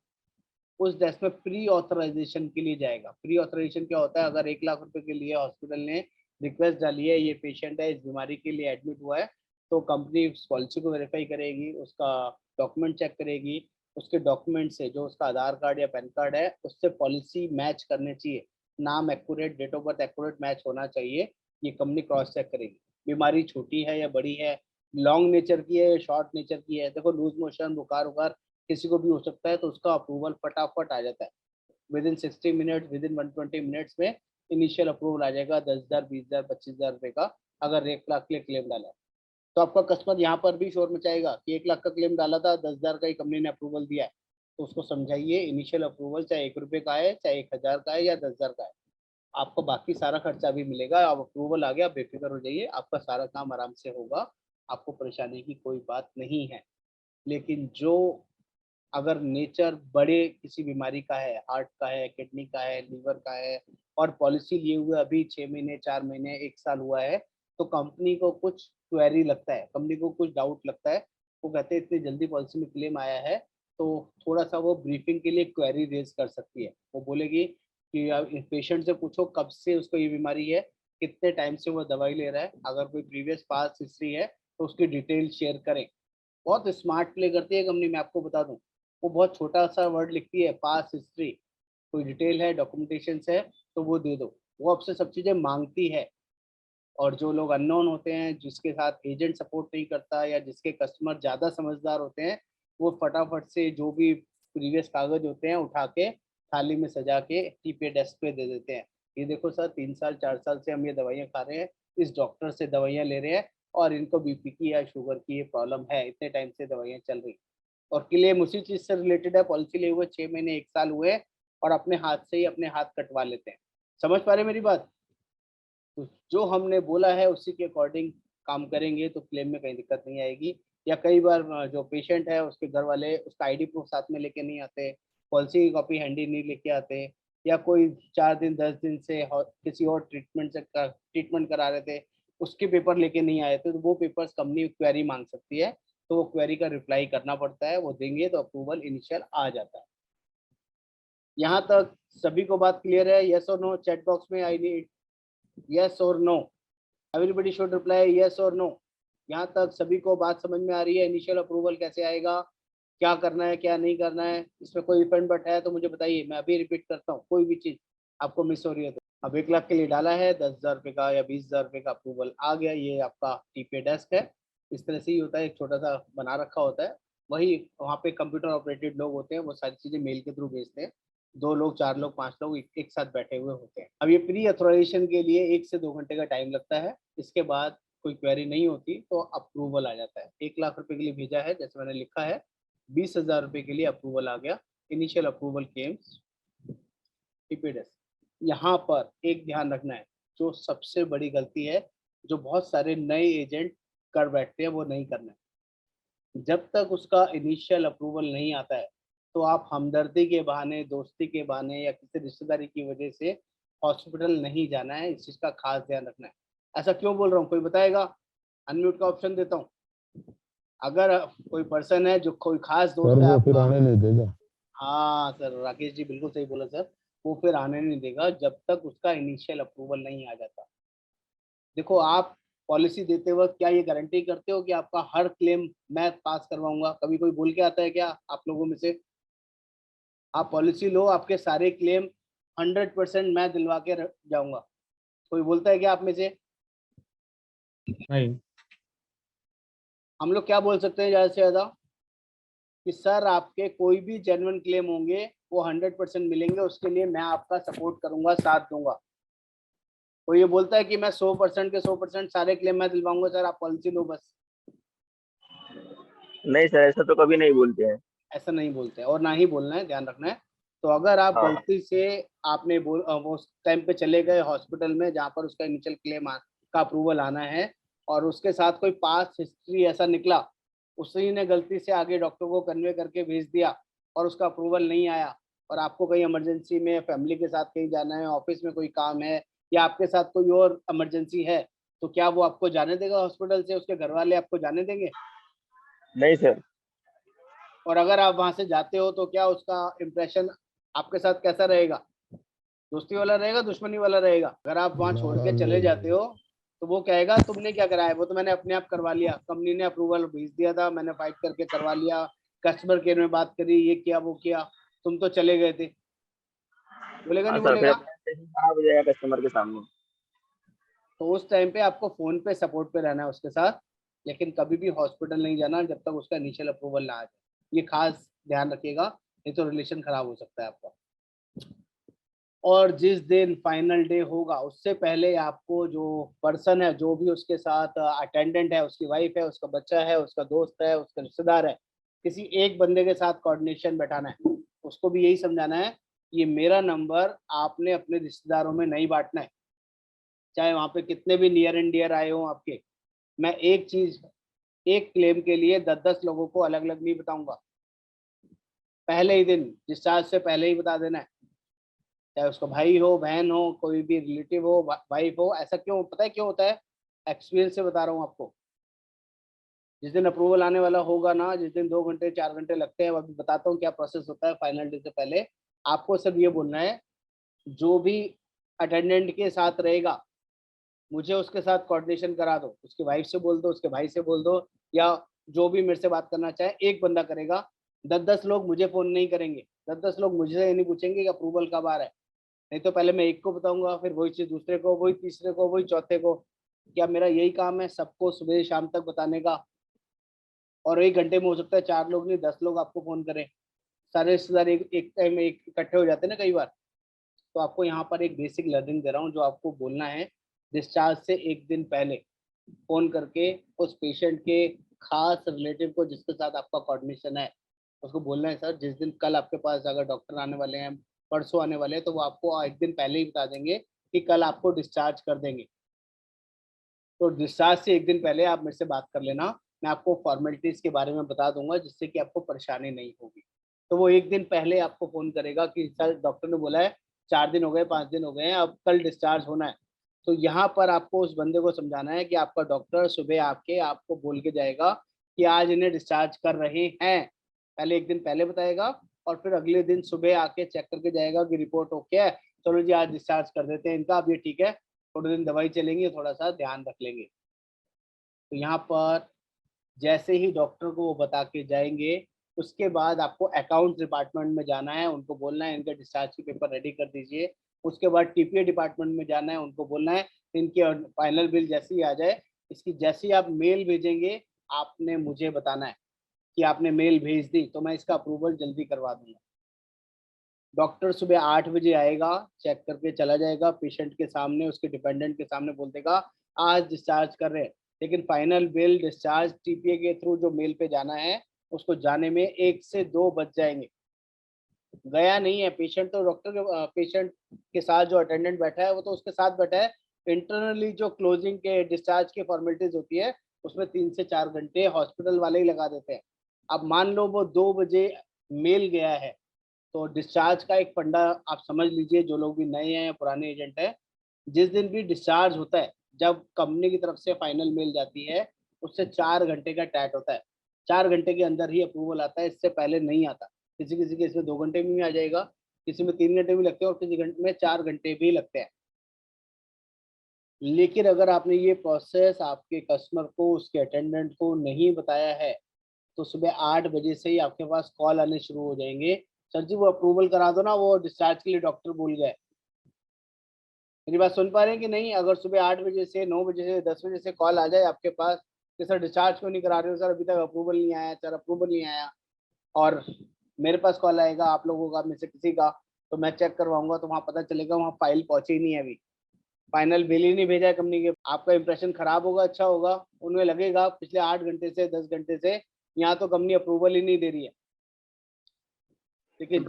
उस डेस्क में प्री ऑथराइजेशन के लिए जाएगा। प्री ऑथराइजेशन क्या होता है, अगर 1 लाख रुपए के लिए हॉस्पिटल ने रिक्वेस्ट डाली है, ये पेशेंट है, इस बीमारी के लिए एडमिट हुआ है, तो कंपनी उस पॉलिसी को वेरीफाई करेगी, उसका डॉक्यूमेंट चेक करेगी, उसके डॉक्यूमेंट से जो उसका आधार कार्ड या पैन कार्ड है उससे पॉलिसी मैच करने चाहिए, नाम accurate, date of birth accurate match होना चाहिए, ये कंपनी क्रॉस चेक करेगी। बीमारी छोटी है या बड़ी है, लॉन्ग नेचर की है या शॉर्ट नेचर की है, देखो लूज मोशन बुखार उखार किसी को भी हो सकता है, तो उसका अप्रूवल फटाफट आ जाता है, with in 60 minute, with in 120 minutes में इनिशियल अप्रूवल आ जाएगा 10 हज़ार 20 हज़ार 25 हज़ार रुपये का, अगर 1 लाख के लिए क्लेम डाला है। तो आपका कस्टमर यहाँ पर भी शोर मचाएगा कि 1 लाख का क्लेम डाला था, 10 हज़ार का ही कंपनी ने अप्रूवल दिया है, तो उसको समझाइए इनिशियल अप्रूवल चाहे 1 रुपये का है, चाहे 1 हज़ार का है या 10 हज़ार का है, आपको बाकी सारा खर्चा भी मिलेगा। अब अप्रूवल आ गया, बेफिक्र हो जाइए, आपका सारा काम आराम से होगा, आपको परेशानी की कोई बात नहीं है। लेकिन जो अगर नेचर बड़े किसी बीमारी का है, हार्ट का है, किडनी का है, लीवर का है, और पॉलिसी लिए हुए अभी 6 महीने 4 महीने 1 साल हुआ है, तो कंपनी को कुछ क्वेरी लगता है, कंपनी को कुछ डाउट लगता है, वो कहते हैं इतनी जल्दी पॉलिसी में क्लेम आया है, तो थोड़ा सा वो ब्रीफिंग के लिए क्वेरी रेज कर सकती है। वो बोलेगी कि पेशेंट से पूछो कब से उसको ये बीमारी है, कितने टाइम से वो दवाई ले रहा है, अगर कोई प्रीवियस पास्ट हिस्ट्री है तो उसकी डिटेल शेयर करें। बहुत स्मार्ट प्ले करती है कंपनी, मैं आपको बता दूं। वो बहुत छोटा सा वर्ड लिखती है, पास्ट हिस्ट्री, कोई डिटेल है, डॉक्यूमेंटेशन है, तो वो दे दो, वो आपसे सब चीज़ें मांगती है। और जो लोग अननोन होते हैं, जिसके साथ एजेंट सपोर्ट नहीं करता या जिसके कस्टमर ज़्यादा समझदार होते हैं, वो फटाफट से जो भी प्रीवियस कागज होते हैं उठा के थाली में सजा के टीपीए डेस्क पे दे देते हैं। ये देखो सर 3 साल 4 साल से हम ये दवाइयाँ खा रहे हैं, इस डॉक्टर से दवाइयाँ ले रहे हैं, और इनको बीपी की या शुगर की ये प्रॉब्लम है, इतने टाइम से दवाइयाँ चल रही। और क्लेम उसी चीज़ से रिलेटेड है, पॉलिसी लिए हुए 6 महीने 1 साल हुए, और अपने हाथ से ही अपने हाथ कटवा लेते हैं। समझ पा रहे हैं मेरी बात? तो जो हमने बोला है उसी के अकॉर्डिंग काम करेंगे तो क्लेम में कहीं दिक्कत नहीं आएगी। या कई बार जो पेशेंट है उसके घर वाले उसका आईडी प्रूफ साथ में लेके नहीं आते, पॉलिसी की कॉपी हैंडी नहीं लेके आते, या कोई 4 दिन 10 दिन से किसी और ट्रीटमेंट करा रहे थे, उसके पेपर लेके नहीं आए थे, तो वो पेपर्स कंपनी क्वेरी मांग सकती है, तो वो क्वेरी का रिप्लाई करना पड़ता है, वो देंगे तो अप्रूवल इनिशियल आ जाता है। यहाँ तक सभी को बात क्लियर है? यस और नो चैट बॉक्स में आई नीड यस और no, everybody should reply yes और नो। यहाँ तक सभी को बात समझ में आ रही है? इनिशियल अप्रूवल कैसे आएगा, क्या करना है क्या नहीं करना है, इसमें कोई डिपेंड बट है तो मुझे बताइए, मैं अभी रिपीट करता हूँ, कोई भी चीज आपको मिस हो रही है तो। अब 1 लाख के लिए डाला है, 10,000 रुपये का या 20,000 रुपये का अप्रूवल आ गया, ये आपका टीपे डेस्क है, इस तरह से ही होता है, एक छोटा सा बना रखा होता है, वही वहाँ पे कंप्यूटर ऑपरेटेड लोग होते हैं, वो सारी चीजें मेल के थ्रू भेजते हैं, 2 लोग 4 लोग 5 लोग एक साथ बैठे हुए होते हैं। अब ये प्री अथोराइजेशन के लिए 1 से 2 घंटे का टाइम लगता है, इसके बाद कोई क्वेरी नहीं होती तो अप्रूवल आ जाता है। 1 लाख रुपए के लिए भेजा है, जैसे मैंने लिखा है, 20,000 रुपये के लिए अप्रूवल आ गया, इनिशियल अप्रूवल केम्स टीपीडेस। यहाँ पर एक ध्यान रखना है, जो सबसे बड़ी गलती है जो बहुत सारे नए एजेंट कर बैठते हैं, वो नहीं करना है। जब तक उसका इनिशियल अप्रूवल नहीं आता है तो आप हमदर्दी के बहाने, दोस्ती के बहाने या किसी रिश्तेदारी की वजह से हॉस्पिटल नहीं जाना है, इस चीज का खास ध्यान रखना है। ऐसा क्यों बोल रहा हूँ, कोई बताएगा? अनम्यूट का ऑप्शन देता हूँ। अगर कोई पर्सन है जो कोई खास दोस्त है फिर आपका, आने नहीं देगा। हाँ सर, राकेश जी बिल्कुल सही बोला सर, वो फिर आने नहीं देगा जब तक उसका इनिशियल अप्रूवल नहीं आ जाता। देखो, आप पॉलिसी देते वक्त क्या ये गारंटी करते हो कि आपका हर क्लेम मैं पास करवाऊंगा? कभी कोई बोल के आता है क्या आप लोगों में से? आप पॉलिसी लो, आपके सारे क्लेम 100% मैं दिलवा के जाऊंगा, कोई बोलता है क्या आप में से? नहीं। हम लोग क्या बोल सकते हैं ज़्यादा से ज़्यादा कि सर आपके कोई भी जेन्युइन क्लेम होंगे वो 100% मिलेंगे, उसके लिए मैं आपका सपोर्ट करूंगा, साथ दूंगा। कोई ये बोलता है कि मैं 100% के 100% सारे क्लेम मैं दिलवाऊंगा, सर आप पॉलिसी लो बस? नहीं सर, ऐसा तो कभी नहीं बोलते हैं। ऐसा नहीं बोलते हैं और ना ही बोलना है, ध्यान रखना है। तो अगर आप हाँ। गलती से आपने वो उस टाइम पे चले गए हॉस्पिटल में जहाँ पर उसका इनिशियल क्लेम का अप्रूवल आना है, और उसके साथ कोई पास्ट हिस्ट्री ऐसा निकला, उसी ने गलती से आगे डॉक्टर को कन्वे करके भेज दिया और उसका अप्रूवल नहीं आया, और आपको कहीं इमरजेंसी में फैमिली के साथ कहीं जाना है, ऑफिस में कोई काम है, या आपके साथ कोई और इमरजेंसी है, तो क्या वो आपको जाने देगा हॉस्पिटल से? उसके घर वाले आपको जाने देंगे? नहीं सर। और अगर आप वहां से जाते हो तो क्या उसका इम्प्रेशन आपके साथ कैसा रहेगा? दोस्ती वाला रहेगा, दुश्मनी वाला रहेगा? अगर आप वहां छोड़ के चले जाते हो तो वो कहेगा तुमने क्या कराया, वो तो मैंने अपने आप करवा लिया, कंपनी ने अप्रूवल भेज दिया था, मैंने फाइट करके करवा लिया, कस्टमर केयर में बात करी, ये किया वो किया, तुम तो चले गए थे। बोलेगा हाँ नहीं सर, फिर बोलेगा? अपना impression खराब हो जाएगा कस्टमर के सामने। तो उस टाइम पे आपको फोन पे सपोर्ट पे रहना है उसके साथ, लेकिन कभी भी हॉस्पिटल नहीं जाना जब तक उसका इनिशियल अप्रूवल ना आ जाए, ये खास ध्यान रखिएगा, नहीं तो रिलेशन खराब हो सकता है आपका। और जिस दिन फाइनल डे होगा उससे पहले आपको जो पर्सन है, जो भी उसके साथ अटेंडेंट है, उसकी वाइफ है, उसका बच्चा है, उसका दोस्त है, उसका रिश्तेदार है, किसी एक बंदे के साथ कोऑर्डिनेशन बैठाना है, उसको भी यही समझाना है ये मेरा नंबर आपने अपने रिश्तेदारों में नहीं बांटना है, चाहे वहाँ पे कितने भी नियर एंड डियर आए हों आपके। मैं एक चीज, एक क्लेम के लिए 10-10 लोगों को अलग अलग नहीं बताऊंगा, पहले ही दिन डिस्चार्ज से पहले ही बता देना है, चाहे उसका भाई हो, बहन हो, कोई भी रिलेटिव हो, वाइफ हो। ऐसा क्यों, पता है क्यों होता है? एक्सपीरियंस से बता रहा हूँ आपको। जिस दिन अप्रूवल आने वाला होगा ना, जिस दिन 2 घंटे 4 घंटे लगते हैं, अभी बताता हूँ क्या प्रोसेस होता है फाइनल डे से पहले। आपको सिर्फ ये बोलना है, जो भी अटेंडेंट के साथ रहेगा मुझे उसके साथ कोऑर्डिनेशन करा दो, उसकी वाइफ से बोल दो, उसके भाई से बोल दो, या जो भी मेरे से बात करना चाहे एक बंदा करेगा। 10-10 लोग मुझे फोन नहीं करेंगे, 10-10 लोग मुझे नहीं पूछेंगे कि अप्रूवल कब आ रहा है, नहीं तो पहले मैं एक को बताऊंगा, फिर वही चीज दूसरे को, वही तीसरे को, वही चौथे को। क्या मेरा यही काम है सबको सुबह शाम तक बताने का? और 1 घंटे में हो सकता है 4 लोग नहीं 10 लोग आपको फोन करें, सारे रिश्तेदार एक टाइम में एक इकट्ठे हो जाते हैं ना कई बार। तो आपको यहाँ पर एक बेसिक लर्निंग दे रहा हूँ, जो आपको बोलना है डिस्चार्ज से 1 दिन पहले फोन करके उस पेशेंट के खास रिलेटिव को जिसके साथ आपका कोऑर्डिनेशन है, उसको बोलना है सर जिस दिन कल आपके पास अगर डॉक्टर आने वाले हैं, परसों आने वाले हैं, तो वो आपको 1 दिन पहले ही बता देंगे कि कल आपको डिस्चार्ज कर देंगे। तो डिस्चार्ज से 1 दिन पहले आप मेरे से बात कर लेना मैं आपको फॉर्मेलिटीज के बारे में बता दूंगा, जिससे कि आपको परेशानी नहीं होगी। तो वो एक दिन पहले आपको फोन करेगा कि सर डॉक्टर ने बोला है 4 दिन हो गए, 5 दिन हो गए हैं, अब कल डिस्चार्ज होना है। तो यहाँ पर आपको उस बंदे को समझाना है कि आपका डॉक्टर सुबह आके आपको बोल के जाएगा कि आज इन्हें डिस्चार्ज कर रहे हैं। पहले एक दिन पहले बताएगा और फिर अगले दिन सुबह आके चेक करके जाएगा कि रिपोर्ट ओके है, चलो जी आज डिस्चार्ज कर देते हैं इनका, अब ये ठीक है, थोड़े दिन दवाई चलेंगे, थोड़ा सा ध्यान रख लेंगे। तो यहाँ पर जैसे ही डॉक्टर को वो बता के जाएंगे, उसके बाद आपको अकाउंट डिपार्टमेंट में जाना है, उनको बोलना है इनका डिस्चार्ज के पेपर रेडी कर दीजिए। उसके बाद टीपीए डिपार्टमेंट में जाना है, उनको बोलना है इनकी फाइनल बिल जैसे ही आ जाए, इसकी जैसे ही आप मेल भेजेंगे, आपने मुझे बताना है कि आपने मेल भेज दी, तो मैं इसका अप्रूवल जल्दी करवा दूंगा। डॉक्टर सुबह 8 बजे आएगा, चेक करके चला जाएगा, पेशेंट के सामने, उसके डिपेंडेंट के सामने बोल देगा आज डिस्चार्ज कर रहे हैं, लेकिन फाइनल बिल डिस्चार्ज टीपीए के थ्रू जो मेल पे जाना है, उसको जाने में 1 से 2 बज जाएंगे। गया नहीं है पेशेंट, तो डॉक्टर के पेशेंट के साथ जो अटेंडेंट बैठा है वो तो उसके साथ बैठा है। इंटरनली जो क्लोजिंग के डिस्चार्ज की फॉर्मेलिटीज होती है, उसमें 3 से 4 घंटे हॉस्पिटल वाले ही लगा देते हैं। अब मान लो वो 2 बजे मेल गया है, तो डिस्चार्ज का एक फंडा आप समझ लीजिए, जो लोग भी नए हैं या पुराने एजेंट हैं, जिस दिन भी डिस्चार्ज होता है, जब कंपनी की तरफ से फाइनल मेल जाती है, उससे 4 घंटे का टैट होता है। 4 घंटे के अंदर ही अप्रूवल आता है, इससे पहले नहीं आता। किसी किसी केस में 2 घंटे में भी आ जाएगा, किसी में 3 घंटे भी लगते हैं और किसी घंटे में 4 घंटे भी लगते हैं। लेकिन अगर आपने ये प्रोसेस आपके कस्टमर को, उसके अटेंडेंट को नहीं बताया है, तो सुबह 8 बजे से ही आपके पास कॉल आने शुरू हो जाएंगे, सर जी वो अप्रूवल करा दो ना, वो डिस्चार्ज के लिए डॉक्टर भूल गए। मेरी बात सुन पा रहे हैं कि नहीं? अगर सुबह 8 बजे से 9 बजे से 10 बजे से कॉल आ जाए आपके पास कि सर डिस्चार्ज क्यों नहीं करा रहे हो, सर अभी तक अप्रूवल नहीं आया, सर अप्रूवल नहीं आया, और मेरे पास कॉल आएगा आप लोगों का, में से किसी का, तो मैं चेक करवाऊंगा, तो वहाँ पता चलेगा वहाँ फाइल पहुंची ही नहीं है, अभी फाइनल बिल ही नहीं भेजा है कंपनी के। आपका इंप्रेशन खराब होगा, अच्छा होगा, उन्हें लगेगा पिछले 8 घंटे से 10 घंटे से यहाँ तो कंपनी अप्रूवल ही नहीं दे रही है। लेकिन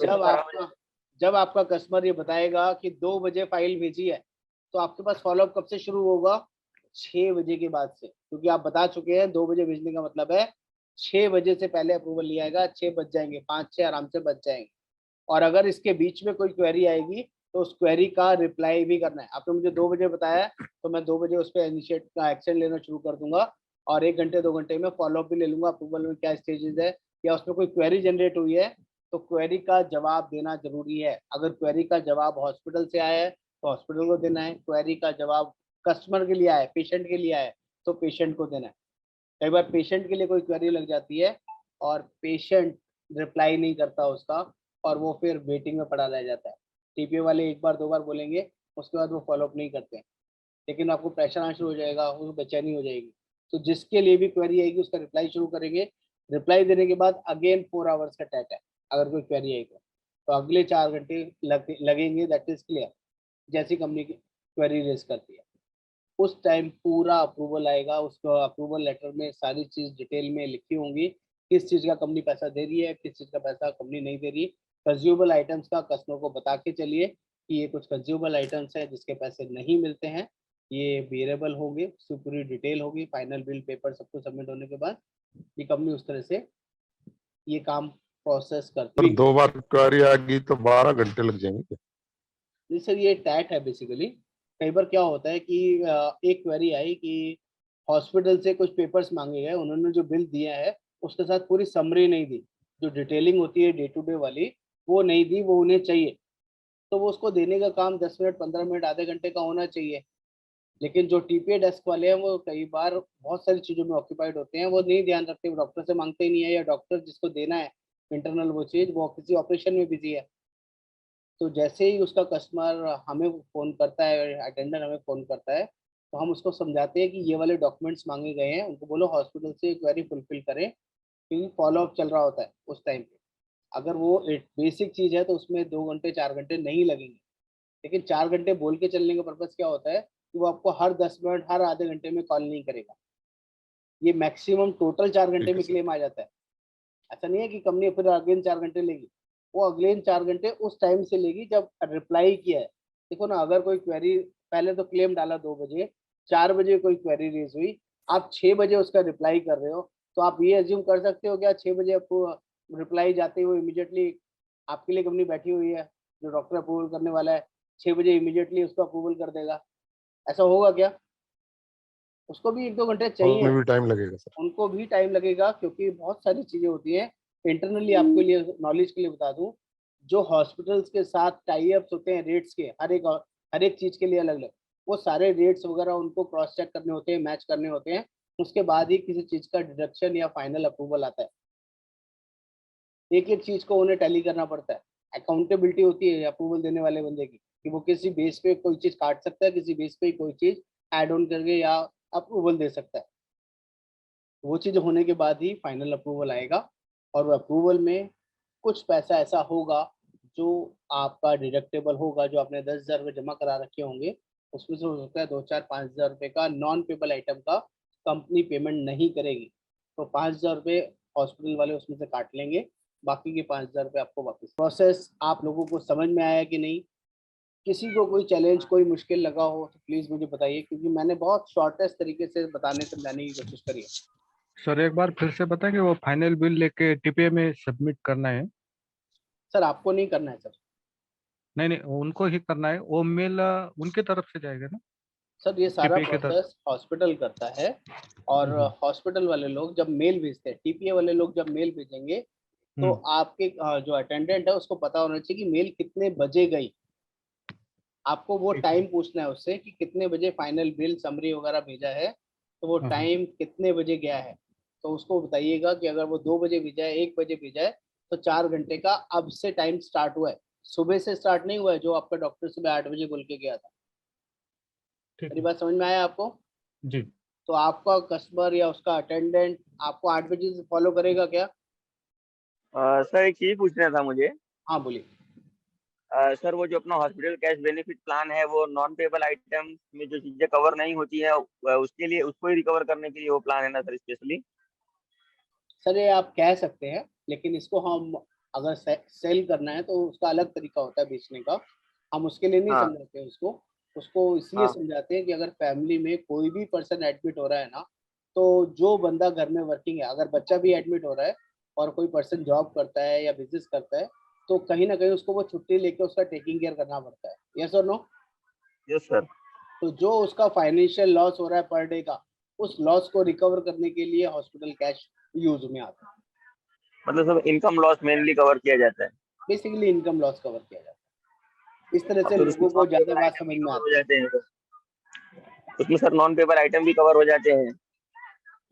जब आपका कस्टमर ये बताएगा कि 2 बजे फाइल भेजी है, तो आपके पास फॉलोअप कब से शुरू होगा? 6 बजे के बाद से, क्योंकि आप बता चुके हैं 2 बजे भेजने का मतलब है 6 बजे से पहले अप्रूवल लिया आएगा। 6 बज जाएंगे, 5-6 आराम से बच जाएंगे। और अगर इसके बीच में कोई क्वेरी आएगी, तो उस क्वेरी का रिप्लाई भी करना है। आपने मुझे 2 बजे बताया, तो मैं 2 बजे उस पर इनिशिएट का एक्शन लेना शुरू कर दूंगा, और 1 घंटे 2 घंटे में फॉलोअप भी ले लूंगा, अप्रूवल में क्या स्टेजेस है, या उसमें कोई क्वेरी जनरेट हुई है, तो क्वेरी का जवाब देना जरूरी है। अगर क्वेरी का जवाब हॉस्पिटल से आया है, तो हॉस्पिटल को देना है। क्वेरी का जवाब कस्टमर के लिए आया है, पेशेंट के लिए आया है, तो पेशेंट को देना है। कई बार पेशेंट के लिए कोई क्वेरी लग जाती है और पेशेंट रिप्लाई नहीं करता उसका, और वो फिर वेटिंग में पड़ा रह जाता है। टीपीए वाले 1 बार 2 बार बोलेंगे, उसके बाद वो फॉलोअप नहीं करते हैं, लेकिन आपको प्रेशर आना शुरू हो जाएगा, वो बेचैनी हो जाएगी। तो जिसके लिए भी क्वेरी आएगी उसका रिप्लाई शुरू करेंगे। रिप्लाई देने के बाद अगेन 4 आवर्स का टैट है, अगर कोई क्वेरी आएगी तो अगले 4 घंटे लगेंगे, दैट इज क्लियर। जैसी कंपनी की क्वेरी रेज करती है, उस टाइम पूरा अप्रूवल आएगा। उसको अप्रूवल लेटर में सारी चीज डिटेल में लिखी होंगी, किस चीज का कंपनी पैसा दे रही है, किस चीज का पैसा कंपनी नहीं दे रही। कंज्यूमेबल आइटम्स का कस्टमर को बता के चलिए कि ये कुछ कंज्यूमेबल आइटम्स है जिसके पैसे नहीं मिलते हैं, ये वेरिएबल होंगे, उसकी पूरी डिटेल होगी। फाइनल बिल पेपर सब कुछ सबमिट होने के बाद ये कंपनी उस तरह से ये काम प्रोसेस करती पर है। 2 बार क्वेरी आ गई तो 12 घंटे लग जाएंगे। नहीं सर, ये टैट है बेसिकली। कई बार क्या होता है कि एक क्वेरी आई कि हॉस्पिटल से कुछ पेपर्स मांगे गए, उन्होंने जो बिल दिया है उसके साथ पूरी समरी नहीं दी, जो डिटेलिंग होती है डे टू डे वाली वो नहीं दी, वो उन्हें चाहिए। तो वो उसको देने का काम 10 मिनट 15 मिनट आधे घंटे का होना चाहिए। लेकिन जो टीपीए डेस्क वाले हैं वो कई बार बहुत सारी चीज़ों में ऑक्यूपाइड होते हैं, वो नहीं ध्यान रखते, वो डॉक्टर से मांगते ही नहीं है, या डॉक्टर जिसको देना है इंटरनल वो चीज़ वो किसी ऑपरेशन में बिजी है। तो जैसे ही उसका कस्टमर हमें फ़ोन करता है, अटेंडर हमें फ़ोन करता है, तो हम उसको समझाते हैं कि ये वाले डॉक्यूमेंट्स मांगे गए हैं, उनको बोलो हॉस्पिटल से क्वेरी फुलफिल करें, क्योंकि फॉलोअप चल रहा होता है उस टाइम पे। अगर वो एक बेसिक चीज़ है तो उसमें 2 घंटे 4 घंटे नहीं लगेंगे। लेकिन 4 घंटे बोल के चलने का पर्पज़ क्या होता है कि वो आपको हर 10 मिनट हर आधे घंटे में कॉल नहीं करेगा। ये मैक्सिमम टोटल 4 घंटे में क्लेम आ जाता है। ऐसा नहीं है कि कंपनी फिर अगेन 4 घंटे लेगी, वो अगले 4 घंटे उस टाइम से लेगी जब रिप्लाई किया है। देखो ना, अगर कोई क्वेरी पहले तो क्लेम डाला 2 बजे, 4 बजे कोई क्वेरी रेज हुई, आप 6 बजे उसका रिप्लाई कर रहे हो, तो आप ये एज्यूम कर सकते हो क्या 6 बजे आपको रिप्लाई जाते ही वो इमीडिएटली आपके लिए कंपनी बैठी हुई है जो डॉक्टर अप्रूवल करने वाला है, 6 बजे इमीडिएटली उसको अप्रूवल कर देगा, ऐसा होगा क्या? उसको भी 1-2 घंटे चाहिए, उसमें भी टाइम लगेगा सर। उनको भी टाइम लगेगा, क्योंकि बहुत सारी चीजें होती हैं। इंटरनली आपके लिए नॉलेज के लिए बता दूं, जो हॉस्पिटल्स के साथ टाई अप्स होते हैं रेट्स के, हर एक चीज के लिए अलग अलग, वो सारे रेट्स वगैरह उनको क्रॉस चेक करने होते हैं, मैच करने होते हैं, उसके बाद ही किसी चीज का डिडक्शन या फाइनल अप्रूवल आता है। एक एक चीज को उन्हें टैली करना पड़ता है, अकाउंटेबिलिटी होती है अप्रूवल देने वाले बंदे की, कि वो किसी बेस पे कोई चीज काट सकता है, किसी बेस पे कोई चीज ऐड ऑन करके या अप्रूवल दे सकता है। वो चीज होने के बाद ही फाइनल अप्रूवल आएगा, और अप्रूवल में कुछ पैसा ऐसा होगा जो आपका डिडक्टेबल होगा, जो आपने 10,000 रुपये जमा करा रखे होंगे, उसमें से हो सकता है 2-4-5,000 रुपये का नॉन पेबल आइटम का कंपनी पेमेंट नहीं करेगी, तो 5,000 रुपये हॉस्पिटल वाले उसमें से काट लेंगे, बाकी के 5,000 रुपये आपको वापस। प्रोसेस आप लोगों को समझ में आया कि नहीं? किसी को कोई चैलेंज, कोई मुश्किल लगा हो तो प्लीज मुझे बताइए, क्योंकि मैंने बहुत शॉर्टेस्ट तरीके से बताने समझाने की कोशिश करी है। सर एक बार फिर से बताएं कि वो फाइनल बिल लेके टीपीए में सबमिट करना है? सर आपको नहीं करना है सर। नहीं नहीं, उनको ही करना है, वो मेल उनके तरफ से जाएगा ना? सर ये सारा टीपीए की तरफ। प्रोसेस हॉस्पिटल करता है, और हॉस्पिटल वाले लोग जब मेल भेजते हैं, टीपीए वाले लोग जब मेल भेजेंगे, तो आपके जो अटेंडेंट है उसको पता होना चाहिए कि मेल कितने बजे गई। आपको वो टाइम पूछना है उससे कि कितने बजे फाइनल बिल समरी वगैरह भेजा है, तो वो टाइम कितने बजे गया है, तो उसको बताइएगा कि अगर वो 2 बजे भेजा है, 1 बजे भेजा है, तो 4 घंटे का अब से टाइम स्टार्ट हुआ है, सुबह से स्टार्ट नहीं हुआ है जो आपका डॉक्टर सुबह 8 बजे बोल के गया था। मेरी बात समझ में आया आपको? जी। तो आपका कस्टमर या उसका अटेंडेंट आपको 8 बजे से फॉलो करेगा क्या? सर एक चीज पूछना था मुझे। हाँ बोलिए। सर वो जो अपना हॉस्पिटल कैश बेनिफिट प्लान है, वो नॉन पेबल आइटम में जो चीजें कवर नहीं होती है उसके लिए, उसको ही रिकवर करने के लिए वो प्लान है ना सर, स्पेशली? सर ये आप कह सकते हैं, लेकिन इसको हम अगर सेल करना है तो उसका अलग तरीका होता है बेचने का, हम उसके लिए नहीं हाँ समझाते हैं उसको। उसको इसलिए हाँ समझाते हैं कि अगर फैमिली में कोई भी पर्सन एडमिट हो रहा है ना, तो जो बंदा घर में वर्किंग है, अगर बच्चा भी एडमिट हो रहा है और कोई पर्सन जॉब करता है या बिजनेस करता है, तो कहीं ना कहीं उसको वो छुट्टी लेके उसका टेकिंग केयर करना पड़ता है। यस और नो? Yes sir. तो जो उसका फाइनेंशियल लॉस हो रहा है पर डे का, उस लॉस को रिकवर करने के लिए हॉस्पिटल कैश यूज में आता है। मतलब सब इनकम लॉस मेनली कवर किया जाता है। बेसिकली इनकम लॉस कवर किया जाता है, इस तरह अब से फिर उसमें लोगों को नॉन ज्यादा पेपर बात आइटम समझ भी में कवर हो आती है। जाते हैं, उसमें सर नॉन पेपर आइटम भी कवर हो जाते हैं।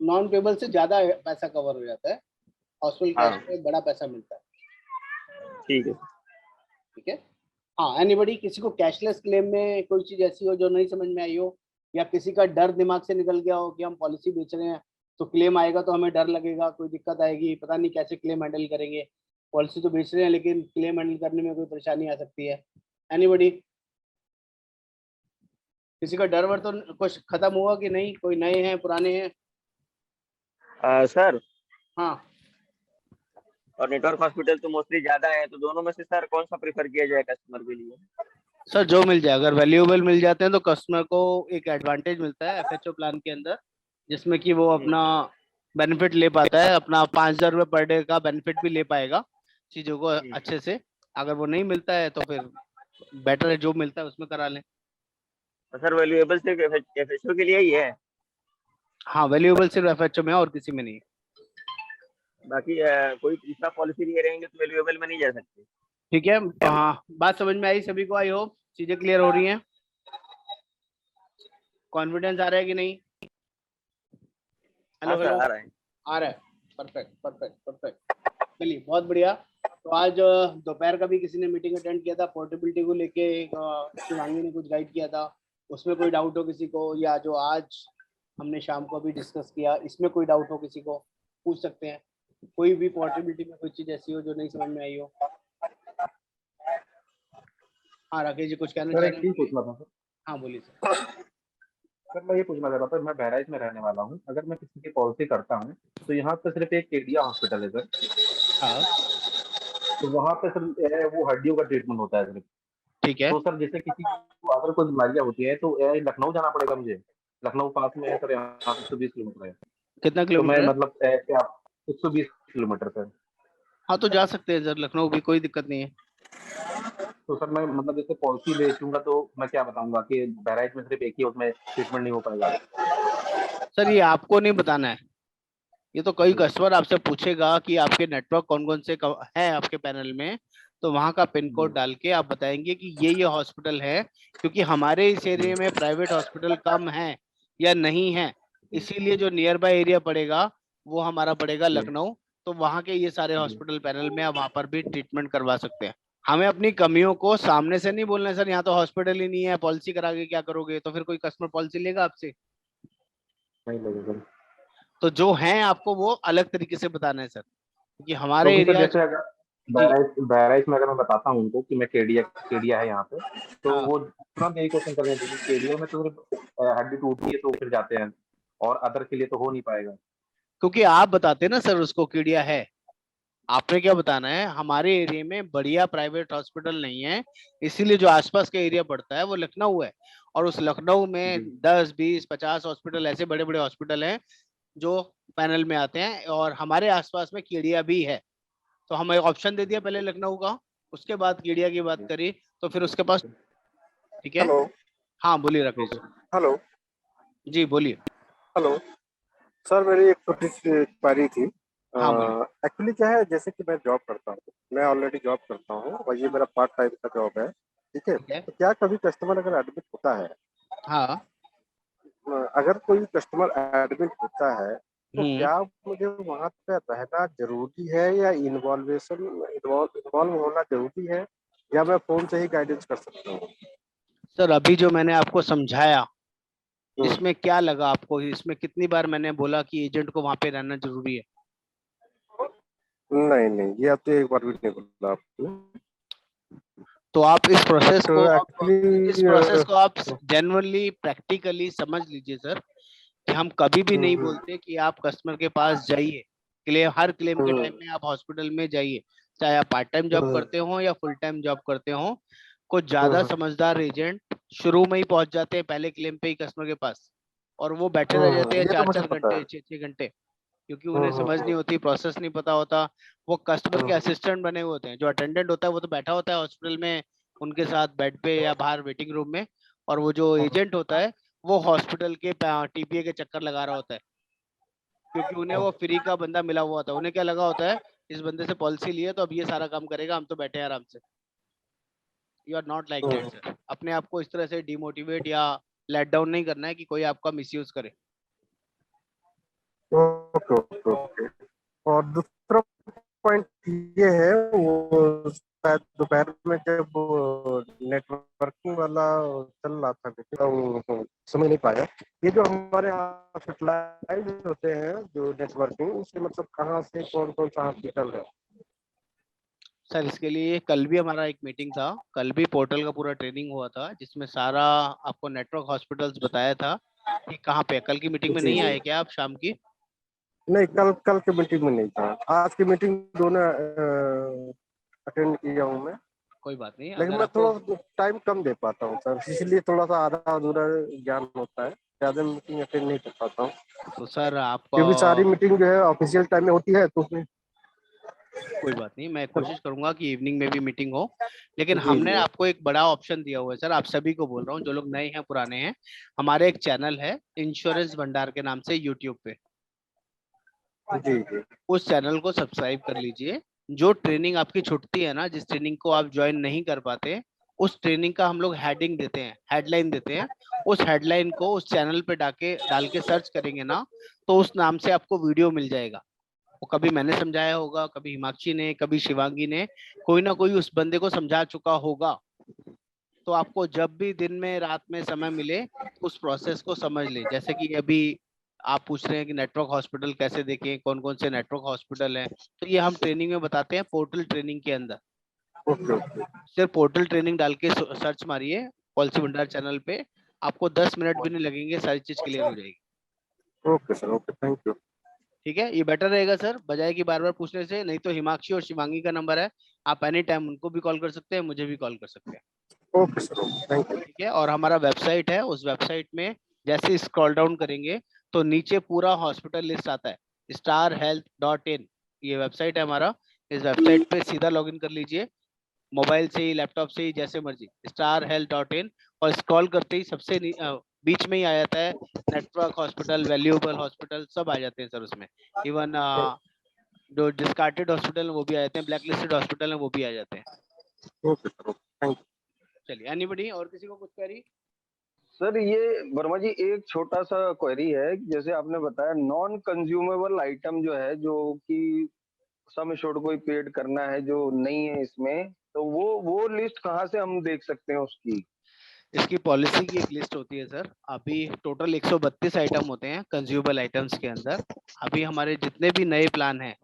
नॉन पेबल से ज्यादा पैसा कवर हो जाता है, हॉस्पिटल कैश हाँ में बड़ा पैसा मिलता है। ठीक है। ठीक है। हाँ, एनीबडी, किसी को कैशलेस क्लेम में कोई चीज ऐसी हो जो नहीं समझ में आई हो, या किसी का डर दिमाग से निकल गया हो कि हम पॉलिसी बेच रहे हैं तो क्लेम आएगा तो हमें डर लगेगा, कोई दिक्कत आएगी, पता नहीं कैसे क्लेम हैंडल करेंगे, पॉलिसी तो बेच रहे हैं लेकिन क्लेम हैंडल करने में कोई परेशानी आ सकती है। एनीबडी, किसी का डर वर तो कुछ खत्म हुआ कि नहीं? कोई नए हैं, पुराने हैं? सर हाँ और नेटवर्क हॉस्पिटल तो मोस्टली ज्यादा है, तो दोनों में से सर कौन सा प्रेफर किया जाए कस्टमर के लिए? सर, जो मिल जाए, अगर वैल्यूएबल मिल जाते हैं तो कस्टमर को एक एडवांटेज मिलता है एफएचओ प्लान के अंदर, जिसमें कि वो अपना बेनिफिट ले पाता है, अपना 5,000 रुपये पर डे का बेनिफिट भी ले पाएगा चीज़ों को अच्छे से। अगर वो नहीं मिलता है तो फिर बेटर है जो मिलता है उसमें करा लें। तो सर वैल्यूएबल सिर्फ एफएचओ के लिए ही है? हाँ, वैल्यूएबल सिर्फ एफएचओ में है और किसी में नहीं। बाकी कोई दूसरा पॉलिसी लिए रहेंगे तो वैल्यूएबल में नहीं जा सकते? ठीक है। हाँ, बात समझ में आई सभी को? आई होप चीज़ें क्लियर हो रही हैं, कॉन्फिडेंस आ रहा है कि नहीं? हेलो हेलो, आ रहा है। आ रहा है। परफेक्ट परफेक्ट परफेक्ट, चलिए बहुत बढ़िया। तो आज दोपहर का भी किसी ने मीटिंग अटेंड किया था पोर्टेबिलिटी को लेके, शिवांगी ने कुछ गाइड किया था, उसमें कोई डाउट हो किसी को, या जो आज हमने शाम को भी डिस्कस किया इसमें कोई डाउट हो किसी को, पूछ सकते हैं। कोई भी पोर्टेबिलिटी में कोई चीज ऐसी हो जो नहीं समझ में आई हो। हाँ राकेश जी, कुछ कहना चाह रहे हैं? पूछना था सर। हाँ बोलिए सर। सर मैं ये पूछना चाह रहा था, मैं बहराइच में रहने वाला हूँ, अगर मैं किसी की पॉलिसी करता हूँ तो यहाँ पे सिर्फ एक केडिया हॉस्पिटल है सर। हाँ तो वहाँ पे सर वो हड्डियों का ट्रीटमेंट होता है सिर्फ। ठीक है। तो सर जैसे किसी को अगर कोई बीमारियाँ होती है तो लखनऊ जाना पड़ेगा मुझे? लखनऊ पास में है सर, यहाँ से 120 किलोमीटर है। कितना तो मैं किलोमीटर है? मतलब 120 किलोमीटर सर। हाँ तो जा सकते हैं सर, लखनऊ भी कोई दिक्कत नहीं है। तो सर मैं मतलब जैसे पॉलिसी बेचूंगा तो मैं क्या बताऊंगा कि बहराइच में सिर्फ एक ही उसमें ट्रीटमेंट नहीं हो पाएगा? सर ये आपको नहीं बताना है, ये तो कई जी। कस्टमर आपसे पूछेगा कि आपके नेटवर्क कौन कौन से है आपके पैनल में, तो वहां का पिन कोड डाल के आप बताएंगे कि ये हॉस्पिटल है, क्योंकि हमारे इस एरिया में प्राइवेट हॉस्पिटल कम है या नहीं है, इसीलिए जो नियर बाय एरिया पड़ेगा वो हमारा पड़ेगा लखनऊ। तो वहाँ के ये सारे हॉस्पिटल पैनल में आप वहाँ पर भी ट्रीटमेंट करवा सकते हैं। हमें अपनी कमियों को सामने से नहीं बोलना है सर, यहाँ तो हॉस्पिटल ही नहीं है, पॉलिसी करा के क्या करोगे, तो फिर कोई कस्टमर पॉलिसी लेगा आपसे? नहीं लगेगा। तो जो है आपको वो अलग तरीके से बताना है सर, क्योंकि तो हमारे भी सर एरिया। जैसे अगर जी बहराइच में अगर मैं बताता हूँ उनको कि मैं केडिया है यहाँ पे, तो हाँ, वो तुरंत यही क्वेश्चन कर रहे हैं कि केडिया में तो सिर्फ हड्डी टूटती है तो फिर जाते हैं, और अदर के लिए तो हो नहीं पाएगा। क्योंकि आप बताते ना सर उसको कीड़िया है, आपने क्या बताना है, हमारे एरिया में बढ़िया प्राइवेट हॉस्पिटल नहीं है, इसीलिए जो आसपास का एरिया पड़ता है वो लखनऊ है, और उस लखनऊ में 10 20 50 हॉस्पिटल ऐसे बड़े बड़े हॉस्पिटल हैं जो पैनल में आते हैं, और हमारे आसपास में कीड़िया भी है। तो हमें ऑप्शन दे दिया पहले लखनऊ का, उसके बाद कीड़िया की बात करी, तो फिर उसके पास। ठीक है। हेलो। हाँ बोलिए राकेश जी। हेलो। जी बोलिए। हेलो सर, मेरी एक छोटी सी क्वेरी थी। हाँ बोलिए। एक्चुअली क्या है, जैसे कि मैं जॉब करता हूँ, मैं ऑलरेडी जॉब करता हूँ और ये मेरा पार्ट टाइम का जॉब है, ठीक है। ठीक है। तो क्या कभी कस्टमर अगर एडमिट होता है, हाँ। अगर कोई कस्टमर एडमिट होता है, तो हम्म। क्या मुझे वहाँ पे रहना जरूरी है या इन्वॉल्व होना जरूरी है, या मैं फोन से ही गाइडेंस कर सकता हूँ? सर अभी जो मैंने आपको समझाया, हम्म, इसमें क्या लगा आपको, इसमें कितनी बार मैंने बोला कि एजेंट को वहां पे रहना जरूरी है? नहीं नहीं, ये अब तो एक बार भी नहीं बोला आपने। तो आप इस प्रोसेस तो को एक्चुअली आप जेन्युइनली प्रैक्टिकली समझ लीजिए सर, कि हम कभी भी नहीं बोलते कि आप कस्टमर के पास जाइए, हर क्लेम के टाइम में आप हॉस्पिटल में जाइए, चाहे आप पार्ट टाइम जॉब करते हो या फुल टाइम जॉब करते हो। कुछ ज्यादा समझदार एजेंट शुरू में ही पहुंच जाते हैं पहले क्लेम पे ही कस्टमर के पास, और वो बैठे रह जाते हैं ये तो चार मुझे चार पता घंटे है। 6 6 घंटे, क्योंकि उन्हें समझ नहीं होती, प्रोसेस नहीं पता होता। वो कस्टमर के असिस्टेंट बने हुए होते हैं, जो अटेंडेंट होता है वो तो बैठा होता है हॉस्पिटल में उनके साथ बेड पे या बाहर वेटिंग रूम में, और वो जो एजेंट होता है वो हॉस्पिटल के टीपीए के चक्कर लगा रहा होता है, क्योंकि उन्हें वो फ्री का बंदा मिला हुआ होता है। उन्हें क्या लगा होता है, इस बंदे से पॉलिसी ली है तो अब ये सारा काम करेगा, हम तो बैठे हैं आराम से। You are not like that sir. अपने आप को इस तरह से डिमोटिवेट या लेट डाउन नहीं करना है कि कोई आपका मिसयूज करे। Okay okay okay. और दूसरा पॉइंट ये है, वो शायद दोपहर में जब नेटवर्किंग वाला चल रहा था, तो समझ नहीं पाया। ये जो हमारे यहाँ सेटेलाइट होते हैं जो नेटवर्किंग, उससे मतलब कहाँ से कौन कौन सा हॉस्पिटल है? सर इसके लिए कल भी हमारा एक मीटिंग था, कल भी पोर्टल का पूरा ट्रेनिंग हुआ था, जिसमें सारा आपको नेटवर्क हॉस्पिटल्स बताया था कि कहाँ पे। कल की मीटिंग में जी नहीं जी। आए क्या आप शाम की? नहीं, कल कल की मीटिंग में नहीं था, आज की मीटिंग दोनों अटेंड किया हूँ मैं। कोई बात नहीं, लेकिन अगर मैं आपको। थोड़ा टाइम कम दे पाता हूँ सर, इसलिए थोड़ा सा आधा अधूरा ज्ञान होता है, ज्यादा मीटिंग अटेंड नहीं कर पाता हूँ, तो सर आपको। क्योंकि सारी मीटिंग जो है ऑफिशियल टाइम में होती है, तो फिर कोई बात नहीं, मैं कोशिश करूंगा कि इवनिंग में भी मीटिंग हो, लेकिन जी हमने जी आपको एक बड़ा ऑप्शन दिया हुआ है सर, आप सभी को बोल रहा हूँ, जो लोग नए हैं पुराने हैं। हमारे एक चैनल है इंश्योरेंस भंडार के नाम से यूट्यूब पे, जी जी। उस चैनल को सब्सक्राइब कर लीजिए। जो ट्रेनिंग आपकी छुटती है ना, जिस ट्रेनिंग को आप ज्वाइन नहीं कर पाते, उस ट्रेनिंग का हम लोग हेडिंग देते हैं, हेडलाइन देते हैं। उस हेडलाइन को उस चैनल पे डाल के सर्च करेंगे ना, तो उस नाम से आपको वीडियो मिल जाएगा। वो कभी मैंने समझाया होगा, कभी हिमाक्षी ने, कभी शिवांगी ने, कोई ना कोई उस बंदे को समझा चुका होगा। तो आपको जब भी दिन में रात में समय मिले, उस प्रोसेस को समझ ले। जैसे कि अभी आप पूछ रहे हैं कि नेटवर्क हॉस्पिटल कैसे देखें, कौन कौन से नेटवर्क हॉस्पिटल हैं, तो ये हम ट्रेनिंग में बताते हैं, पोर्टल ट्रेनिंग के अंदर। ओके ओके सिर्फ पोर्टल ट्रेनिंग डाल के सर्च मारिए पॉलिसी भंडार चैनल पे, आपको 10 मिनट भी नहीं लगेंगे, सारी चीज क्लियर हो जाएगी। Okay sir, okay, thank you. ठीक है, ये बेटर रहेगा सर, बजाय कि बार बार पूछने से। नहीं तो हिमाक्षी और शिवांगी का नंबर है, आप एनी टाइम उनको भी कॉल कर सकते हैं, मुझे भी कॉल कर सकते हैं। Okay sir, okay, thank you. ठीक है, और हमारा वेबसाइट है, उस वेबसाइट में जैसे स्क्रॉल डाउन करेंगे तो नीचे पूरा हॉस्पिटल लिस्ट आता है, starhealth.in ये वेबसाइट है हमारा। इस वेबसाइट पे सीधा लॉगिन कर लीजिए, मोबाइल से ही, लैपटॉप से ही, जैसे मर्जी, starhealth.in, और स्क्रॉल करते ही सबसे बीच में ही आ जाता है नेटवर्क हॉस्पिटल, वैल्यूएबल हॉस्पिटल, सब आ जाते हैं सर उसमें। इवन जो डिस्कार्टेड हॉस्पिटल वो भी आ जाते हैं, ब्लैक लिस्टेड हॉस्पिटल है वो भी आ जाते हैं। Okay sir, thank you. चलिए, एनीबडी और किसी को कुछ करी? सर ये वर्मा जी एक छोटा सा क्वेरी है कि जैसे आपने बताया नॉन कंज्यूमेबल आइटम जो है, जो कि सम एश्योर्ड को पेड करना है, जो नहीं है इसमें, तो वो लिस्ट कहाँ से हम देख सकते हैं उसकी? इसकी पॉलिसी की एक लिस्ट होती है सर। अभी टोटल 132 आइटम होते हैं कंज्यूमेबल आइटम्स के अंदर। अभी हमारे जितने भी नए प्लान हैं,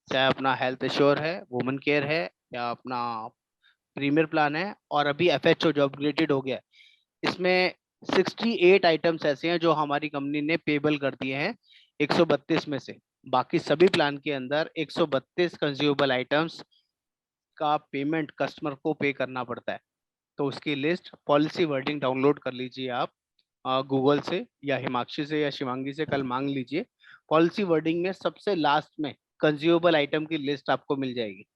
चाहे अपना हेल्थ एश्योर है, वुमेन केयर है, या अपना प्रीमियर प्लान है, और अभी FHO जो अपग्रेडेड हो गया, इसमें 68 आइटम्स ऐसे हैं जो हमारी कंपनी ने पेबल कर दिए हैं 132 में से। बाकी सभी प्लान के अंदर 132 कंज्यूमेबल आइटम्स का पेमेंट कस्टमर को पे करना पड़ता है। तो उसकी लिस्ट, पॉलिसी वर्डिंग डाउनलोड कर लीजिए आप गूगल से, या हिमाक्षी से या शिवांगी से कल मांग लीजिए। पॉलिसी वर्डिंग में सबसे लास्ट में कंज्यूमेबल आइटम की लिस्ट आपको मिल जाएगी,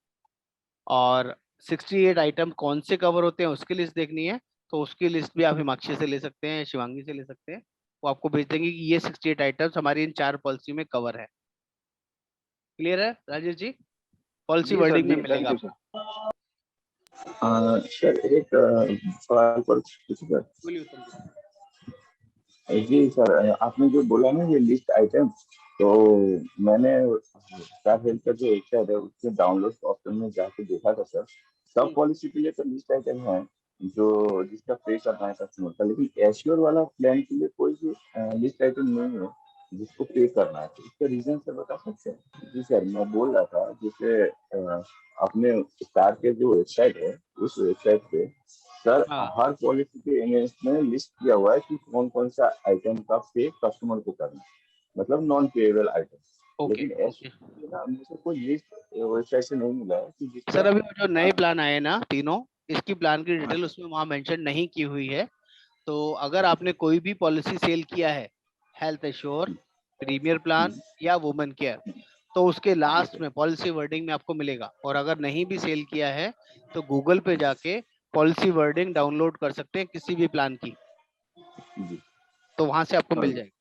और 68 आइटम कौन से कवर होते हैं उसकी लिस्ट देखनी है तो उसकी लिस्ट भी आप हिमाक्षी से ले सकते हैं, शिवांगी से ले सकते हैं। वो आपको भेज देंगे कि ये 68 आइटम्स हमारी इन 4 पॉलिसी में कवर है। क्लियर है राजेश जी? पॉलिसी वर्डिंग में मिलेगा आपको। सर एक सवाल पर बोलिए उत्तम जी। जी सर, आपने जो बोला ना ये लिस्ट आइटम, तो मैंने स्टार हेल्थ का जो वेबसाइट है उसके डाउनलोड ऑप्शन में जाके देखा था सर। सब पॉलिसी के लिए तो लिस्ट आइटम है जो जिसका पे करना है कस्टमर का, लेकिन एश्योर वाला प्लान के लिए कोई भी लिस्ट आइटम नहीं है जिसको पे करना है। तो इसका रीजन सर बता सकते हैं? जी सर, मैं बोल रहा था जैसे अपने स्टार के जो वेबसाइट है उस वेबसाइट पे सर हर पॉलिसी के इमेज में लिस्ट किया हुआ है कि कौन कौन सा आइटम का पे कस्टमर को करना है, मतलब नॉन पेएबल आइटम। लेकिन ऐसे मुझे कोई लिस्ट वेबसाइट से नहीं मिला है कि सर अभी जो नए प्लान आए ना तीनों, इसकी प्लान की डिटेल उसमें वहाँ मेंशन नहीं की हुई है। तो अगर आपने कोई भी पॉलिसी सेल किया है, हेल्थ एश्योर, प्रीमियर प्लान या वुमेन केयर, तो उसके लास्ट में पॉलिसी वर्डिंग में आपको मिलेगा। और अगर नहीं भी सेल किया है तो गूगल पे जाके पॉलिसी वर्डिंग डाउनलोड कर सकते हैं किसी भी प्लान की, तो वहां से आपको मिल जाएगी।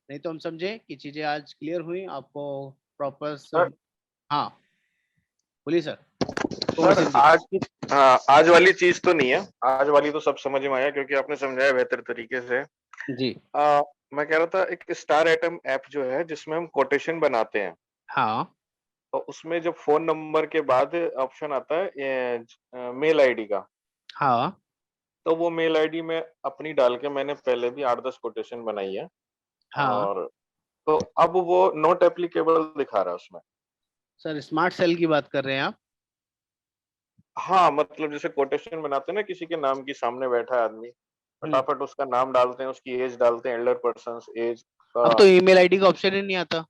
नहीं तो हम समझे कि चीजें आज क्लियर हुई आपको प्रॉपर सब। हाँ बोलिए सर। सर आज वाली चीज तो नहीं है, आज वाली तो सब समझ में आया क्योंकि आपने समझाया बेहतर तरीके से जी। मैं कह रहा था एक स्टार आइटम ऐप जो है जिसमें हम कोटेशन बनाते हैं, हाँ, तो उसमें जब फोन नंबर के बाद ऑप्शन आता है मेल आईडी का, हाँ, तो वो मेल आईडी में अपनी डाल के मैंने पहले भी 8-10 कोटेशन बनाई है। हाँ। और तो अब वो नॉट एप्लीकेबल दिखा रहा है उसमें। सर स्मार्ट सेल की बात कर रहे हैं आप? हाँ, मतलब जैसे कोटेशन बनाते हैं ना, किसी के नाम की सामने बैठा है आदमी, फटाफट उसका नाम डालते हैं, उसकी एज डालते हैं, एल्डर पर्सन्स एज का। अब तो ईमेल आईडी का ऑप्शन ही नहीं आता।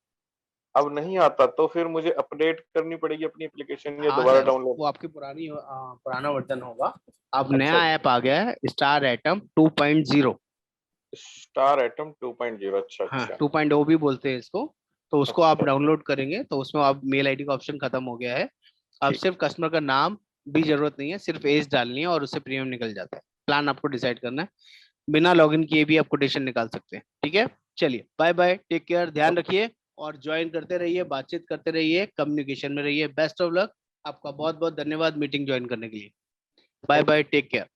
अब नहीं आता, तो फिर मुझे अपडेट करनी पड़ेगी अपनी एप्लीकेशन या हाँ दोबारा सर, डाउनलोड? वो आपकी पुराना वर्जन होगा। अब नया ऐप आ गया है स्टार एटम 2.0। Star atom 2.0। अच्छा हाँ, अच्छा 2.0 भी बोलते हैं इसको। तो उसको आप डाउनलोड करेंगे तो उसमें आप मेल आईडी का ऑप्शन खत्म हो गया है। अब सिर्फ कस्टमर का नाम भी जरूरत नहीं है, सिर्फ एज डालनी है और उससे प्रीमियम निकल जाता है। प्लान आपको डिसाइड करना है, बिना लॉगिन किए भी आप कोटेशन निकाल सकते हैं। ठीक है, चलिए बाय बाय, टेक केयर, ध्यान रखिए और ज्वाइन करते रहिए, बातचीत करते रहिए, कम्युनिकेशन में रहिए। बेस्ट ऑफ लक, आपका बहुत बहुत धन्यवाद मीटिंग ज्वाइन करने के लिए। Bye bye, take care.